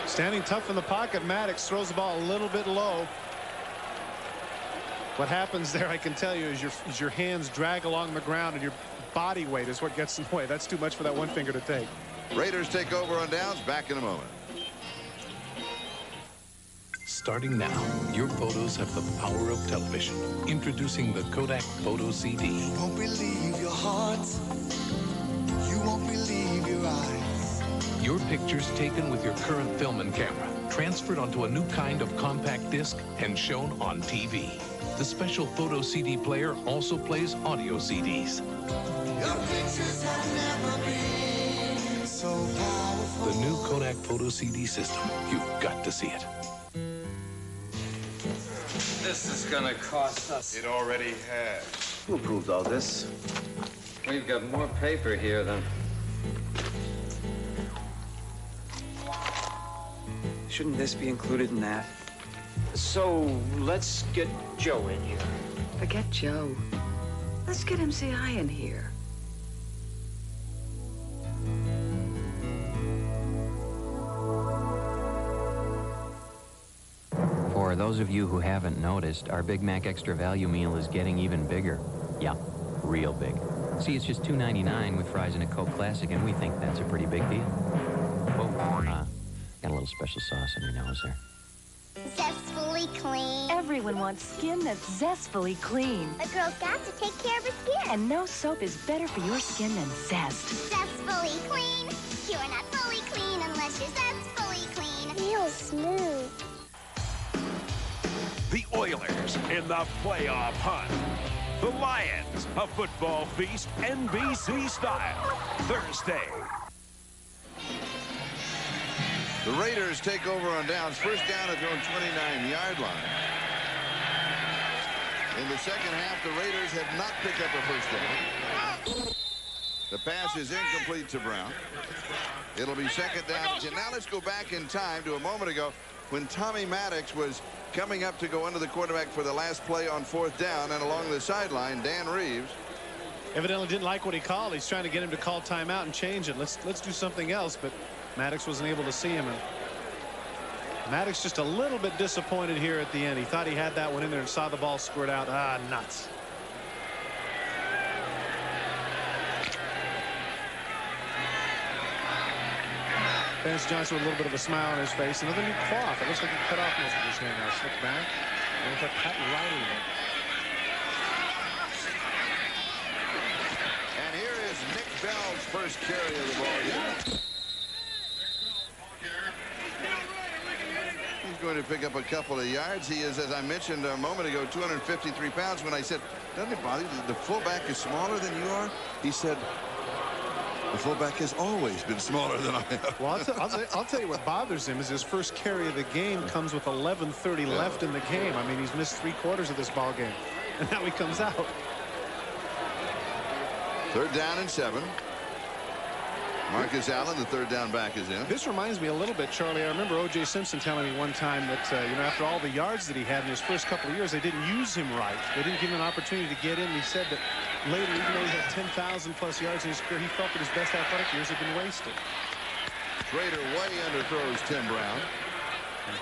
Standing tough in the pocket, Maddox throws the ball a little bit low. What happens there, I can tell you, is your hands drag along the ground and your body weight is what gets in the way. That's too much for that one finger to take. Raiders take over on downs. Back in a moment. Starting now, your photos have the power of television. Introducing the Kodak Photo CD. You won't believe your heart. You won't believe your eyes. Your pictures taken with your current film and camera, transferred onto a new kind of compact disc and shown on TV. The special photo CD player also plays audio CDs. Your pictures have never been so powerful. The new Kodak Photo CD system. You've got to see it. This is gonna cost us. It already has. Who approved all this? We've got more paper here than... Shouldn't this be included in that? So, let's get Joe in here. Forget Joe. Let's get MCI in here. For those of you who haven't noticed, our Big Mac Extra Value Meal is getting even bigger. Yeah, real big. See, it's just $2.99 with fries and a Coke Classic, and we think that's a pretty big deal. Whoa, got a little special sauce on your nose there. Zestfully clean. Everyone wants skin that's zestfully clean. A girl's got to take care of her skin. And no soap is better for your skin than Zest. Zestfully clean. You're not fully clean unless you're zestfully clean. Feels smooth. The Oilers in the playoff hunt. The Lions, a football feast, NBC style. Thursday. The Raiders take over on downs. First down at their own 29-yard line. In the second half, the Raiders have not picked up a first down. The pass is incomplete to Brown. It'll be second down. Now let's go back in time to a moment ago when Tommy Maddox was coming up to go under the quarterback for the last play on fourth down, and along the sideline, Dan Reeves evidently didn't like what he called. He's trying to get him to call timeout and change it. Let's do something else, but Maddox wasn't able to see him, and Maddox just a little bit disappointed here at the end. He thought he had that one in there and saw the ball squirt out. Nuts. Vance Johnson with a little bit of a smile on his face. Another new cloth. It looks like he cut off most of his hair now. Slick back. There's a cut right in it. And here is Nick Bell's first carry of the ball game. He's going to pick up a couple of yards. He is, as I mentioned a moment ago, 253 pounds. When I said, doesn't it bother you? The fullback is smaller than you are? He said, the fullback has always been smaller than I am. Well, I'll tell you what bothers him is his first carry of the game comes with 11:30 left in the game. I mean, he's missed 3/4 of this ball game, and now he comes out. 3rd down and 7. Marcus Allen, the 3rd down back, is in. This reminds me a little bit, Charlie. I remember O.J. Simpson telling me one time that, you know, after all the yards that he had in his first couple of years, they didn't use him right. They didn't give him an opportunity to get in. He said that later, even though he had 10,000+ yards in his career, he felt that his best athletic years had been wasted. Trader way underthrows Tim Brown.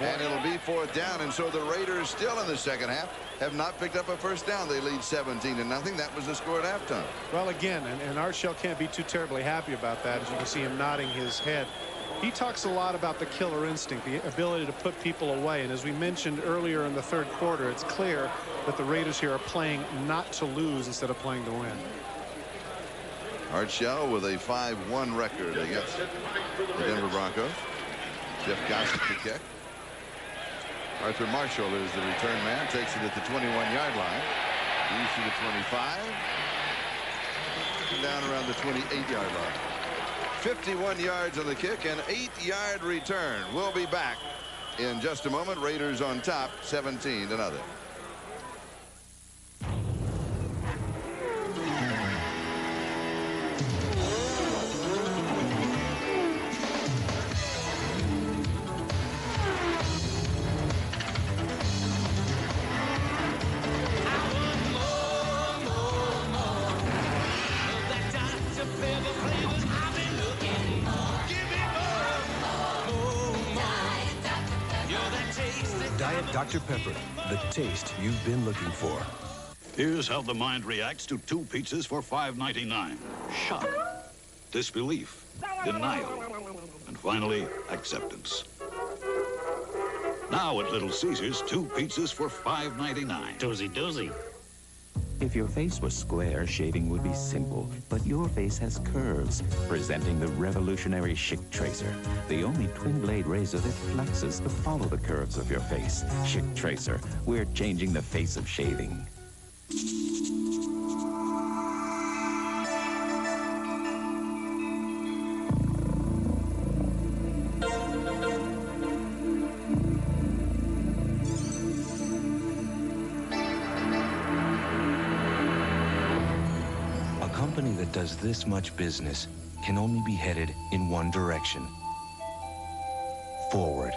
And it'll be 4th down. And so the Raiders, still in the second half, have not picked up a first down. They lead 17-0. That was the score at halftime. Well, again, and Art Shell can't be too terribly happy about that, as you can see him nodding his head. He talks a lot about the killer instinct, the ability to put people away. And as we mentioned earlier in the 3rd quarter, it's clear that the Raiders here are playing not to lose instead of playing to win. Art Shell with a 5-1 record against the Denver Broncos. Jeff Gossett to kick. Arthur Marshall is the return man. Takes it at the 21-yard line. He's to the 25. And down around the 28-yard line. 51 yards on the kick, and 8-yard return. We'll be back in just a moment. Raiders on top, 17-0. Diet Dr. Pepper, the taste you've been looking for. Here's how the mind reacts to 2 pizzas for $5.99. Shock, disbelief, denial, and finally, acceptance. Now at Little Caesars, 2 pizzas for $5.99. Doozy doozy. If your face was square, shaving would be simple, but your face has curves. Presenting the revolutionary Schick Tracer, the only twin-blade razor that flexes to follow the curves of your face. Schick Tracer, we're changing the face of shaving. A company that does this much business can only be headed in one direction. Forward.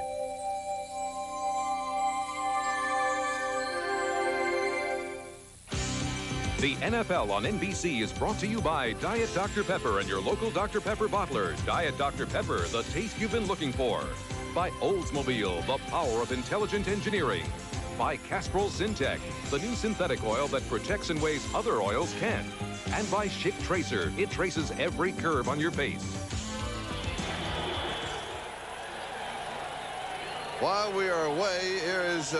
The NFL on NBC is brought to you by Diet Dr. Pepper and your local Dr. Pepper bottler. Diet Dr. Pepper, the taste you've been looking for. By Oldsmobile, the power of intelligent engineering. By Castrol Syntec, the new synthetic oil that protects in ways other oils can't. And by Schick Tracer, it traces every curve on your face. While we are away, here is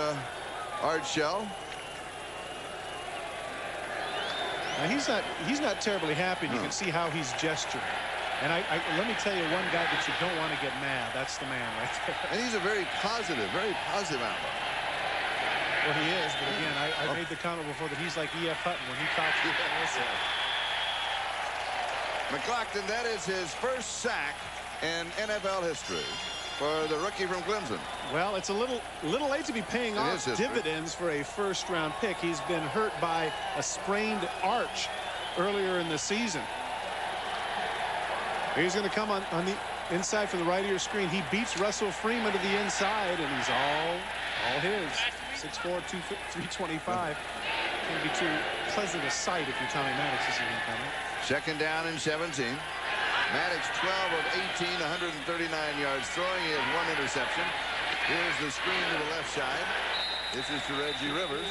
Art Shell. Now he's not terribly happy. You can see how he's gesturing. And let me tell you one guy that you don't want to get mad. That's the man right there. And he's a very positive outlook. Well, he is, but again, I made the comment before that he's like E.F. Hutton when he talks to the McCloskton, that is his first sack in NFL history for the rookie from Clemson. Well, it's a little late to be paying off dividends for a first-round pick. He's been hurt by a sprained arch earlier in the season. He's going to come on the inside from the right of your screen. He beats Russell Freeman to the inside, and he's all his. 6'4", 325. Can't be too pleasant a sight if you're Tommy Maddox to see him coming. 2nd down and 17. Maddox 12 of 18, 139 yards throwing. He has 1 interception. Here's the screen to the left side. This is to Reggie Rivers.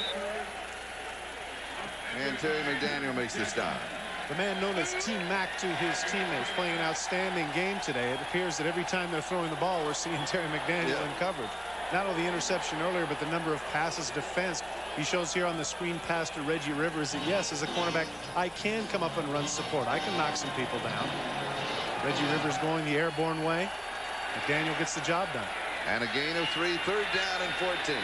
And Terry McDaniel makes the stop. The man known as Team Mac to his teammates, playing an outstanding game today. It appears that every time they're throwing the ball, we're seeing Terry McDaniel in coverage. Not only the interception earlier, but the number of passes defense. He shows here on the screen pass to Reggie Rivers that, yes, as a cornerback, I can come up and run support. I can knock some people down. Reggie Rivers going the airborne way. McDaniel gets the job done. And a gain of 3, 3rd down and 14.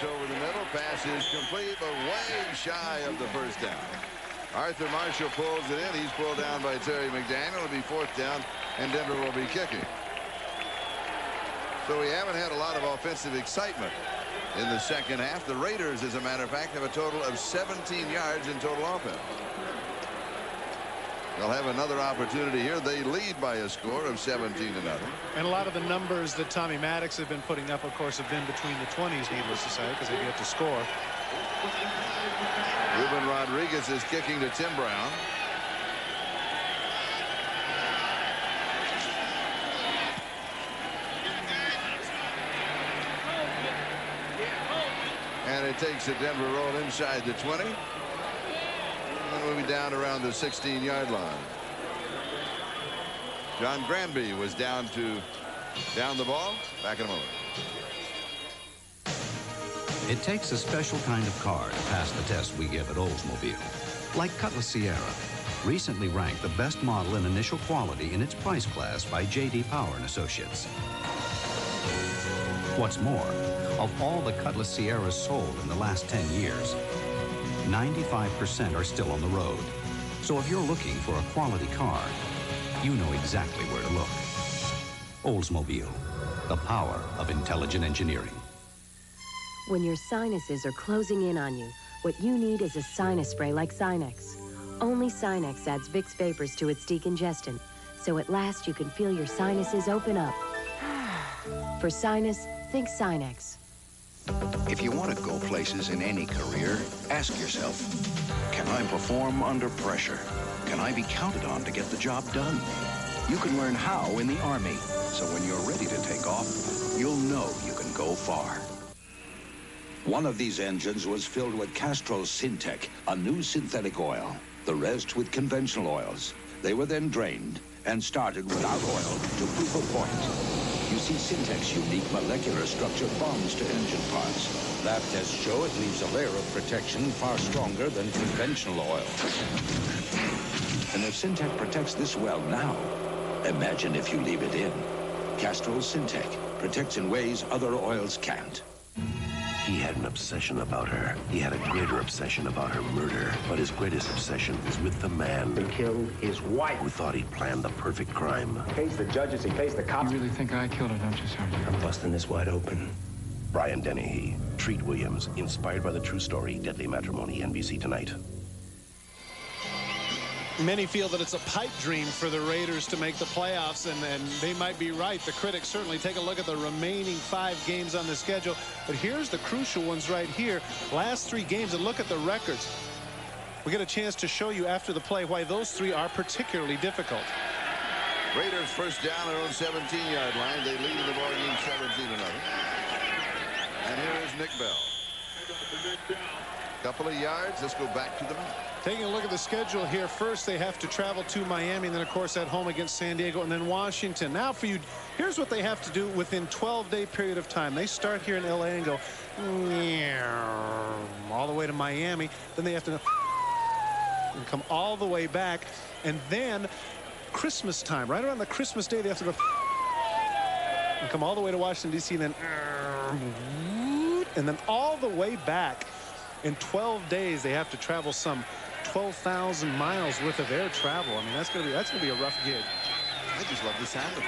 Over the middle, pass is complete, but way shy of the first down. Arthur Marshall pulls it in. He's pulled down by Terry McDaniel. It'll be 4th down, and Denver will be kicking. So we haven't had a lot of offensive excitement in the second half. The Raiders, as a matter of fact, have a total of 17 yards in total offense. They'll have another opportunity here. They lead by a score of 17-0. And a lot of the numbers that Tommy Maddox have been putting up, of course, have been between the 20s, needless to say, because they've yet to score. Ruben Rodriguez is kicking to Tim Brown. And it takes a Denver roll inside the 20. And we'll be down around the 16-yard line. John Granby was down the ball. Back in a moment. It takes a special kind of car to pass the test we give at Oldsmobile. Like Cutlass Sierra, recently ranked the best model in initial quality in its price class by J.D. Power & Associates. What's more, of all the Cutlass Sierras sold in the last 10 years, 95% are still on the road. So if you're looking for a quality car, you know exactly where to look. Oldsmobile, the power of intelligent engineering. When your sinuses are closing in on you, what you need is a sinus spray like Sinex. Only Sinex adds Vicks Vapors to its decongestant, so at last you can feel your sinuses open up. For sinus, think Sinex. If you want to go places in any career, ask yourself, can I perform under pressure? Can I be counted on to get the job done? You can learn how in the Army, so when you're ready to take off, you'll know you can go far. One of these engines was filled with Castrol Syntec, a new synthetic oil. The rest with conventional oils. They were then drained and started without oil to prove a point. You see, Syntec's unique molecular structure bonds to engine parts. Lab tests show it leaves a layer of protection far stronger than conventional oil. And if Syntec protects this well now, imagine if you leave it in. Castrol Syntec protects in ways other oils can't. He had an obsession about her. He had a greater obsession about her murder. But his greatest obsession was with the man who killed his wife, who thought he planned the perfect crime. He pays the judges, he pays the cops. You really think I killed her, don't you, Sergeant? I'm busting this wide open. Brian Dennehy, Treat Williams, inspired by the true story, Deadly Matrimony, NBC tonight. Many feel that it's a pipe dream for the Raiders to make the playoffs, and they might be right. The critics certainly take a look at the remaining 5 games on the schedule. But here's the crucial ones right here. Last 3 games, and look at the records. We get a chance to show you after the play why those 3 are particularly difficult. Raiders first down their own 17-yard line. They lead the ball game 17-0. And here is Nick Bell. Couple of yards. Let's go back to the map. Taking a look at the schedule here, first they have to travel to Miami, and then, of course, at home against San Diego, and then Washington. Now for you, here's what they have to do within 12-day period of time. They start here in L.A. and go all the way to Miami. Then they have to and come all the way back, and then Christmas time, right around the Christmas day, they have to go and come all the way to Washington, D.C., and then all the way back. In 12 days, they have to travel some 12,000 miles worth of air travel. I mean, that's gonna be a rough gig. I just love the sound of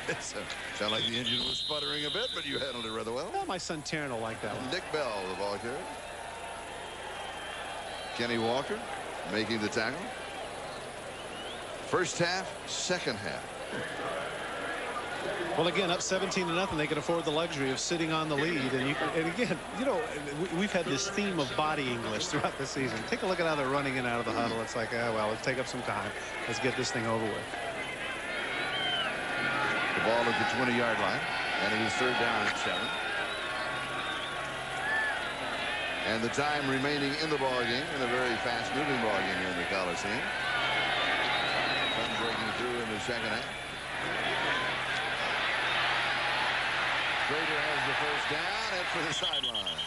it. Sound like the engine was sputtering a bit, but you handled it rather well. Well, my son Taryn will like that one. Nick Bell, the ball carrier. Kenny Walker making the tackle. First half, second half. Well, again, up 17-0, they can afford the luxury of sitting on the lead. And again, you know, we've had this theme of body English throughout the season. Take a look at how they're running in and out of the huddle. It's like, well, let's take up some time. Let's get this thing over with. The ball at the 20-yard line. And it is 3rd down and 7. And the time remaining in the ball game in a very fast-moving ball game here in the Coliseum. Sun breaking through in the second half. Schrader has the first down and for the sideline.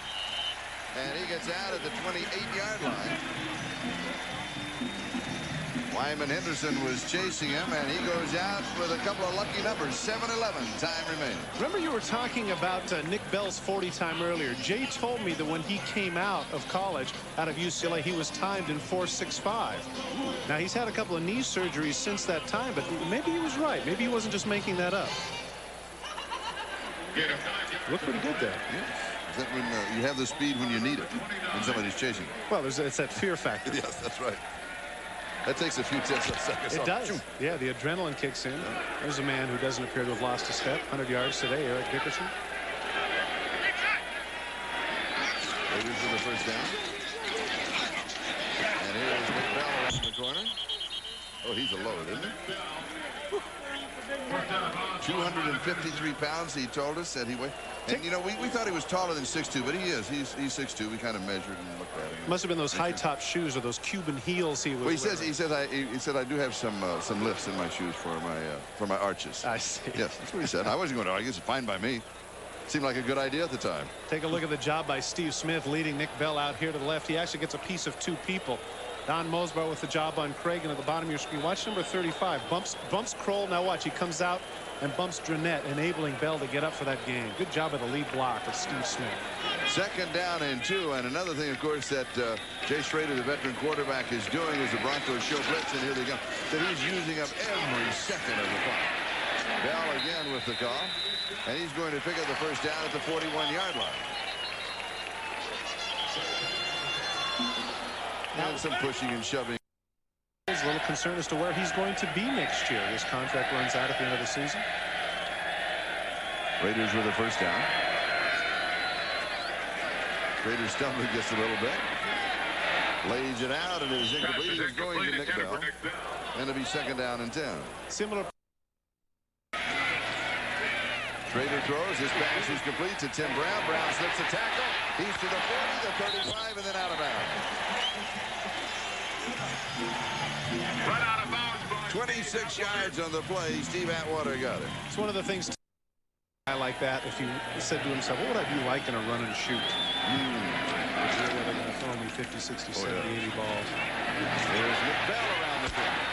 And he gets out at the 28-yard line. Wyman Henderson was chasing him, and he goes out with a couple of lucky numbers. 7:11 time remaining. Remember you were talking about Nick Bell's 40 time earlier. Jay told me that when he came out of college, out of UCLA, he was timed in 4.65. Now, he's had a couple of knee surgeries since that time, but maybe he was right. Maybe he wasn't just making that up. Looked pretty good there. Yes. Is that when you have the speed when you need it, when somebody's chasing? Well, it's that fear factor. Yes, that's right. That takes a few tenths of seconds. It does. Yeah, the adrenaline kicks in. There's a man who doesn't appear to have lost a step. 100 yards today, Eric Dickerson. Raiders for the first down. And here is Nick Bell around the corner. Oh, he's a load, isn't he? 253 pounds, he told us that he weighed. And, you know, we thought he was taller than 6'2", but he is. He's 6'2". We kind of measured and looked at him. Must have been those high-top shoes or those Cuban heels he was wearing. He said I do have some lifts in my shoes for my arches. I see. Yes, that's what he said. I wasn't going to argue. It's fine by me. Seemed like a good idea at the time. Take a look at the job by Steve Smith leading Nick Bell out here to the left. He actually gets a piece of 2 people. Don Mosbar with the job on Craig, and at the bottom of your screen, watch number 35. Bumps Kroll. Now watch, he comes out and bumps Drenette, enabling Bell to get up for that game. Good job of the lead block of Steve Smith. 2nd down and 2. And another thing, of course, that Jay Schrader, the veteran quarterback, is doing is the Broncos show blitz, and here they go. That he's using up every second of the clock. Bell again with the call, and he's going to pick up the first down at the 41-yard line. And some pushing and shoving. There's a little concern as to where he's going to be next year. His contract runs out at the end of the season. Raiders with the first down. Raiders stumbling just a little bit. Lays it out, and it is incomplete. It's going to Nick Bell. And it'll be 2nd down and 10. Similar. Schrader throws. His pass is complete to Tim Brown. Brown slips a tackle. He's to the 40, the 35, and then out of bounds. Run out of bounds. 26 yards on the play. Steve Atwater got it. It's one of the things I like that. If he said to himself, what would I be like in a run and shoot? They're going to throw me 50, 60, 70, 80 balls. There's Nick Bell around the corner.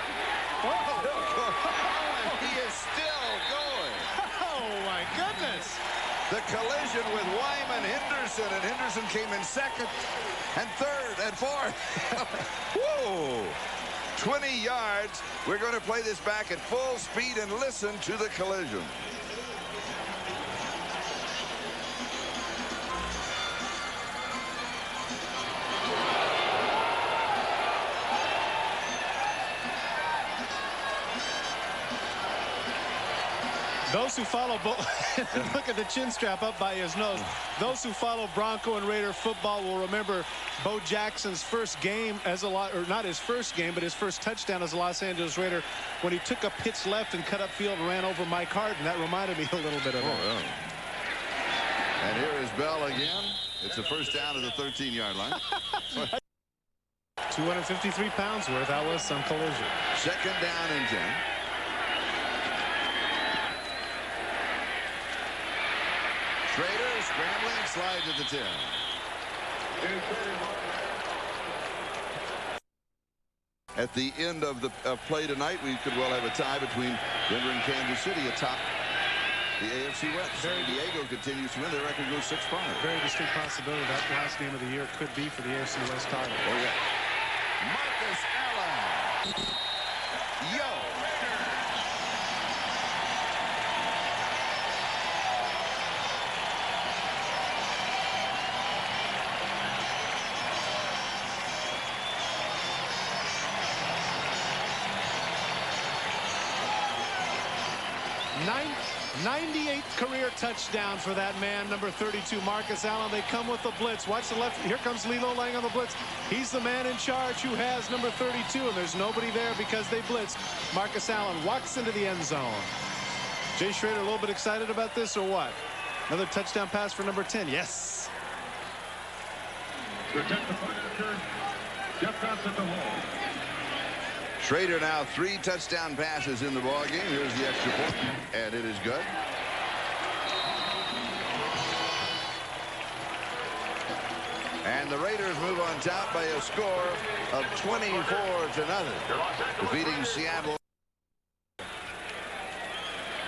And he is still going. Oh, my goodness. The collision with Wyman Henderson, and Henderson came in 2nd and 3rd and 4th. Whoa! 20 yards. We're going to play this back at full speed and listen to the collision. Those who follow look at the chin strap up by his nose. Those who follow Bronco and Raider football will remember Bo Jackson's first game as or not his first game, but his first touchdown as a Los Angeles Raider when he took a pitch left and cut upfield and ran over Mike Harden. That reminded me a little bit of that. Yeah. And here is Bell again. It's a first down at the 13-yard line. 253 pounds worth. That was some collision. 2nd down and 10. Schrader scrambling, slides at the 10. At the end of the play tonight, we could well have a tie between Denver and Kansas City atop the AFC West. San Diego continues to win. Their record goes 6-5. Very distinct possibility that last game of the year could be for the AFC West title. Oh, yeah. Marcus Allen. Yo. Nine 98th career touchdown for that man, number 32, Marcus Allen. They come with the blitz. Watch the left. Here comes Lilo Lang on the blitz. He's the man in charge who has number 32, and there's nobody there because they blitzed. Marcus Allen walks into the end zone. Jay Schrader a little bit excited about this or what? Another touchdown pass for number 10. Yes. Schrader now 3 touchdown passes in the ball game. Here's the extra point, and it is good. And the Raiders move on top by a score of 24-0, defeating Seattle.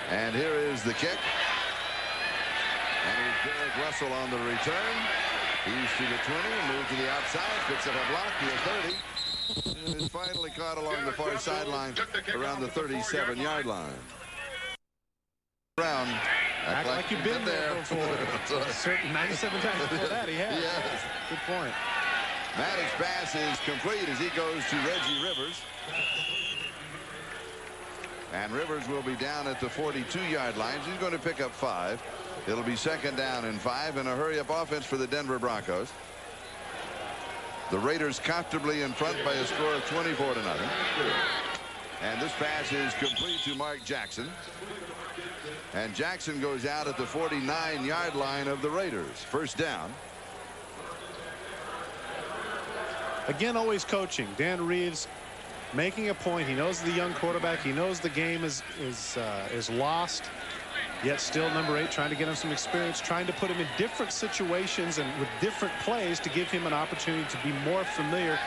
And here is the kick. And here's Derek Russell on the return. He's to the 20, moved to the outside, picks up a block to the 30. And is finally caught along the far sideline around the 37-yard line. Brown, act like you've been there before. Certain 97 times before that he has. Yes. Good point. Maddox's pass is complete as he goes to Reggie Rivers. And Rivers will be down at the 42-yard line. He's going to pick up 5. It'll be 2nd down and 5 in a hurry-up offense for the Denver Broncos. The Raiders comfortably in front by a score of 24-0. And this pass is complete to Mark Jackson. And Jackson goes out at the 49-yard line of the Raiders. 1st down. Again, always coaching. Dan Reeves making a point. He knows the young quarterback. He knows the game is lost. Yet still number 8 trying to get him some experience, trying to put him in different situations and with different plays to give him an opportunity to be more familiar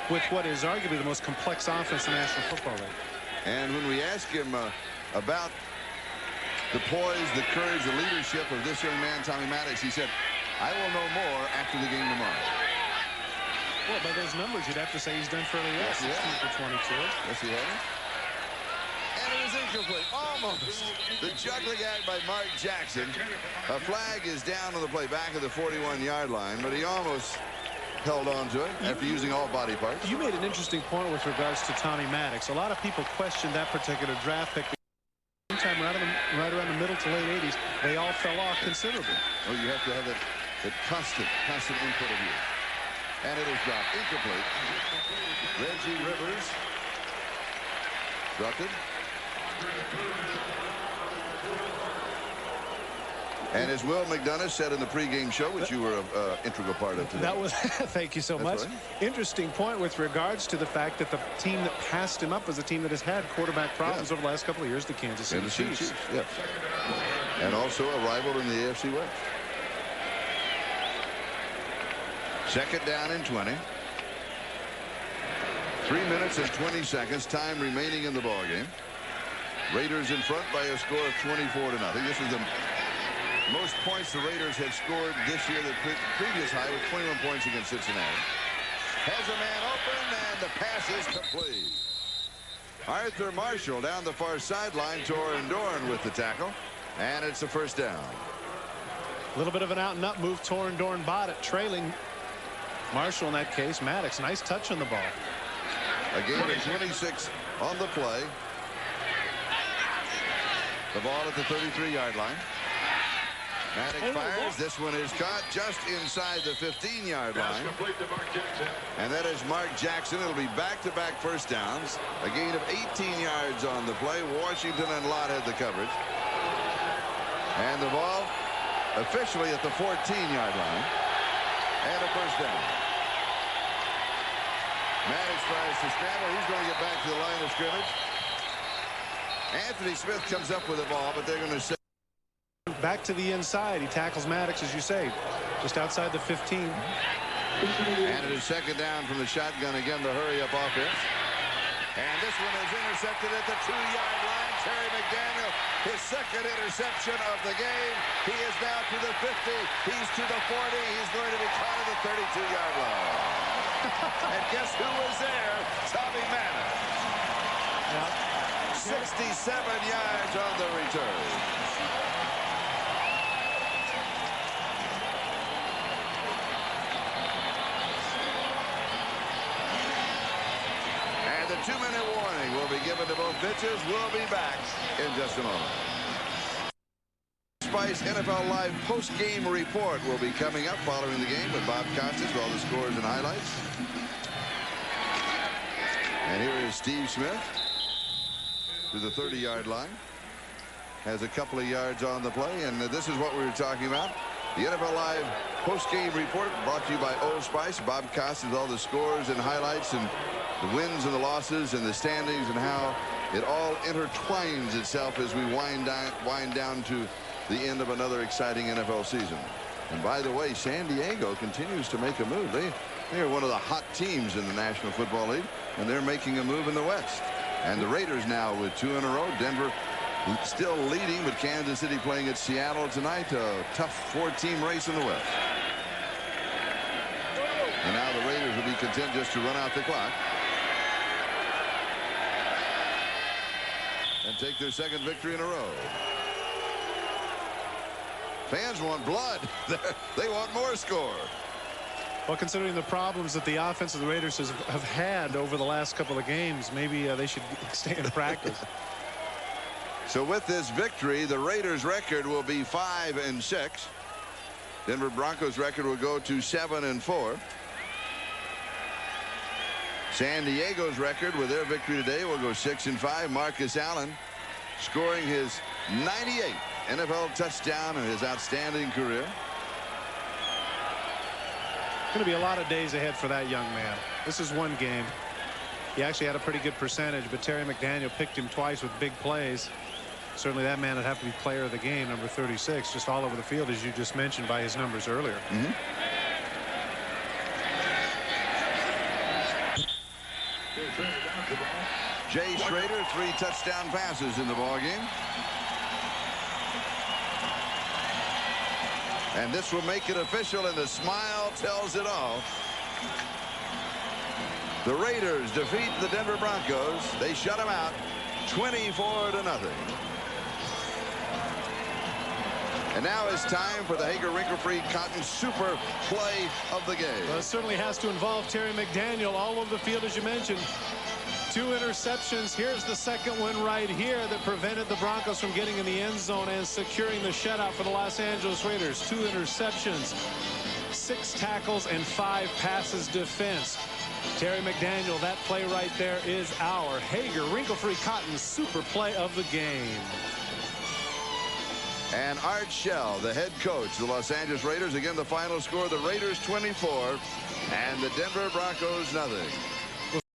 with what is arguably the most complex offense in the National Football League. And when we ask him about the poise, the courage, the leadership of this young man, Tommy Maddox, he said, I will know more after the game tomorrow. Well, by those numbers, you'd have to say he's done fairly well. Yes, 16 for 22. Yes, he has. And it was incomplete. Almost. The juggling act by Mark Jackson. A flag is down on the play back of the 41-yard line, but he almost held on to it after using all body parts. You made an interesting point with regards to Tommy Maddox. A lot of people questioned that particular draft pick. Sometime right around the middle to late 80s, they all fell off considerably. Oh, you have to have that constant input of you. And it is dropped. Incomplete. Reggie Rivers. Dropped it. And as Will McDonough said in the pregame show, which you were an integral part of today. That was, thank you so much. Right. Interesting point with regards to the fact that the team that passed him up was a team that has had quarterback problems over the last couple of years, the Kansas City Chiefs. Yes. And also a rival in the AFC West. 2nd down and 20. 3 minutes and 20 seconds. Time remaining in the ballgame. Raiders in front by a score of 24-0. This is the most points the Raiders had scored this year. The previous high was 21 points against Cincinnati. Has a man open, and the pass is complete. Arthur Marshall down the far sideline. Torin Dorn with the tackle, and it's a 1st down. A little bit of an out and up move. Torin Dorn bought it, trailing Marshall in that case. Maddox, nice touch on the ball. A gain of 26 on the play. The ball at the 33-yard line. Maddox fires. This one is caught just inside the 15-yard line. And that is Mark Jackson. It'll be back-to-back 1st downs. A gain of 18 yards on the play. Washington and Lott had the coverage. And the ball officially at the 14-yard line. And a 1st down. Maddox tries to scramble. He's going to get back to the line of scrimmage. Anthony Smith comes up with the ball, but they're going to say back to the inside. He tackles Maddox, as you say, just outside the 15. And it is 2nd down from the shotgun again, the hurry-up offense. And this one is intercepted at the 2-yard line. Terry McDaniel, his 2nd interception of the game. He is now to the 50. He's to the 40. He's going to be caught at the 32-yard line. And guess who was there? Tommy Maddox. Yep. 67 yards on the return. And the 2-minute warning will be given to both pitchers. We'll be back in just a moment. Spice NFL Live post-game report will be coming up following the game with Bob Costas with all the scores and highlights. And here is Steve Smith to the 30-yard line. has a couple of yards on the play, and this is what we were talking about. The NFL Live post-game report brought to you by Old Spice. Bob Costas with all the scores and highlights and the wins and the losses and the standings and how it all intertwines itself as we wind down to the end of another exciting NFL season. And by the way, San Diego continues to make a move. They are one of the hot teams in the National Football League, and they're making a move in the West. And the Raiders now with 2 in a row. Denver still leading, but Kansas City playing at Seattle tonight. A tough 4-team race in the West. And now the Raiders will be content just to run out the clock and take their second victory in a row. Fans want blood. They want more score. Well, considering the problems that the offense of the Raiders have had over the last couple of games, maybe they should stay in practice. So with this victory, the Raiders' record will be 5-6. Denver Broncos' record will go to 7-4. San Diego's record with their victory today will go 6-5. Marcus Allen scoring his 98th NFL touchdown in his outstanding career. Going to be a lot of days ahead for that young man. This is one game. He actually had a pretty good percentage, but Terry McDaniel picked him twice with big plays. Certainly that man would have to be player of the game, number 36, just all over the field, as you just mentioned by his numbers earlier. Jay Schrader, 3 touchdown passes in the ballgame. And this will make it official, and the smile tells it all. The Raiders defeat the Denver Broncos. They shut them out 24-0. And now it's time for the Hager Wrinkle-Free Cotton Super Play of the game. Well, it certainly has to involve Terry McDaniel all over the field, as you mentioned. 2 interceptions. Here's the second one right here that prevented the Broncos from getting in the end zone and securing the shutout for the Los Angeles Raiders. 2 interceptions, 6 tackles, and 5 passes defense. Terry McDaniel, that play right there is our Hager Wrinkle-Free Cotton Super Play of the game. And Art Shell, the head coach of the Los Angeles Raiders. Again, the final score, the Raiders 24 and the Denver Broncos nothing.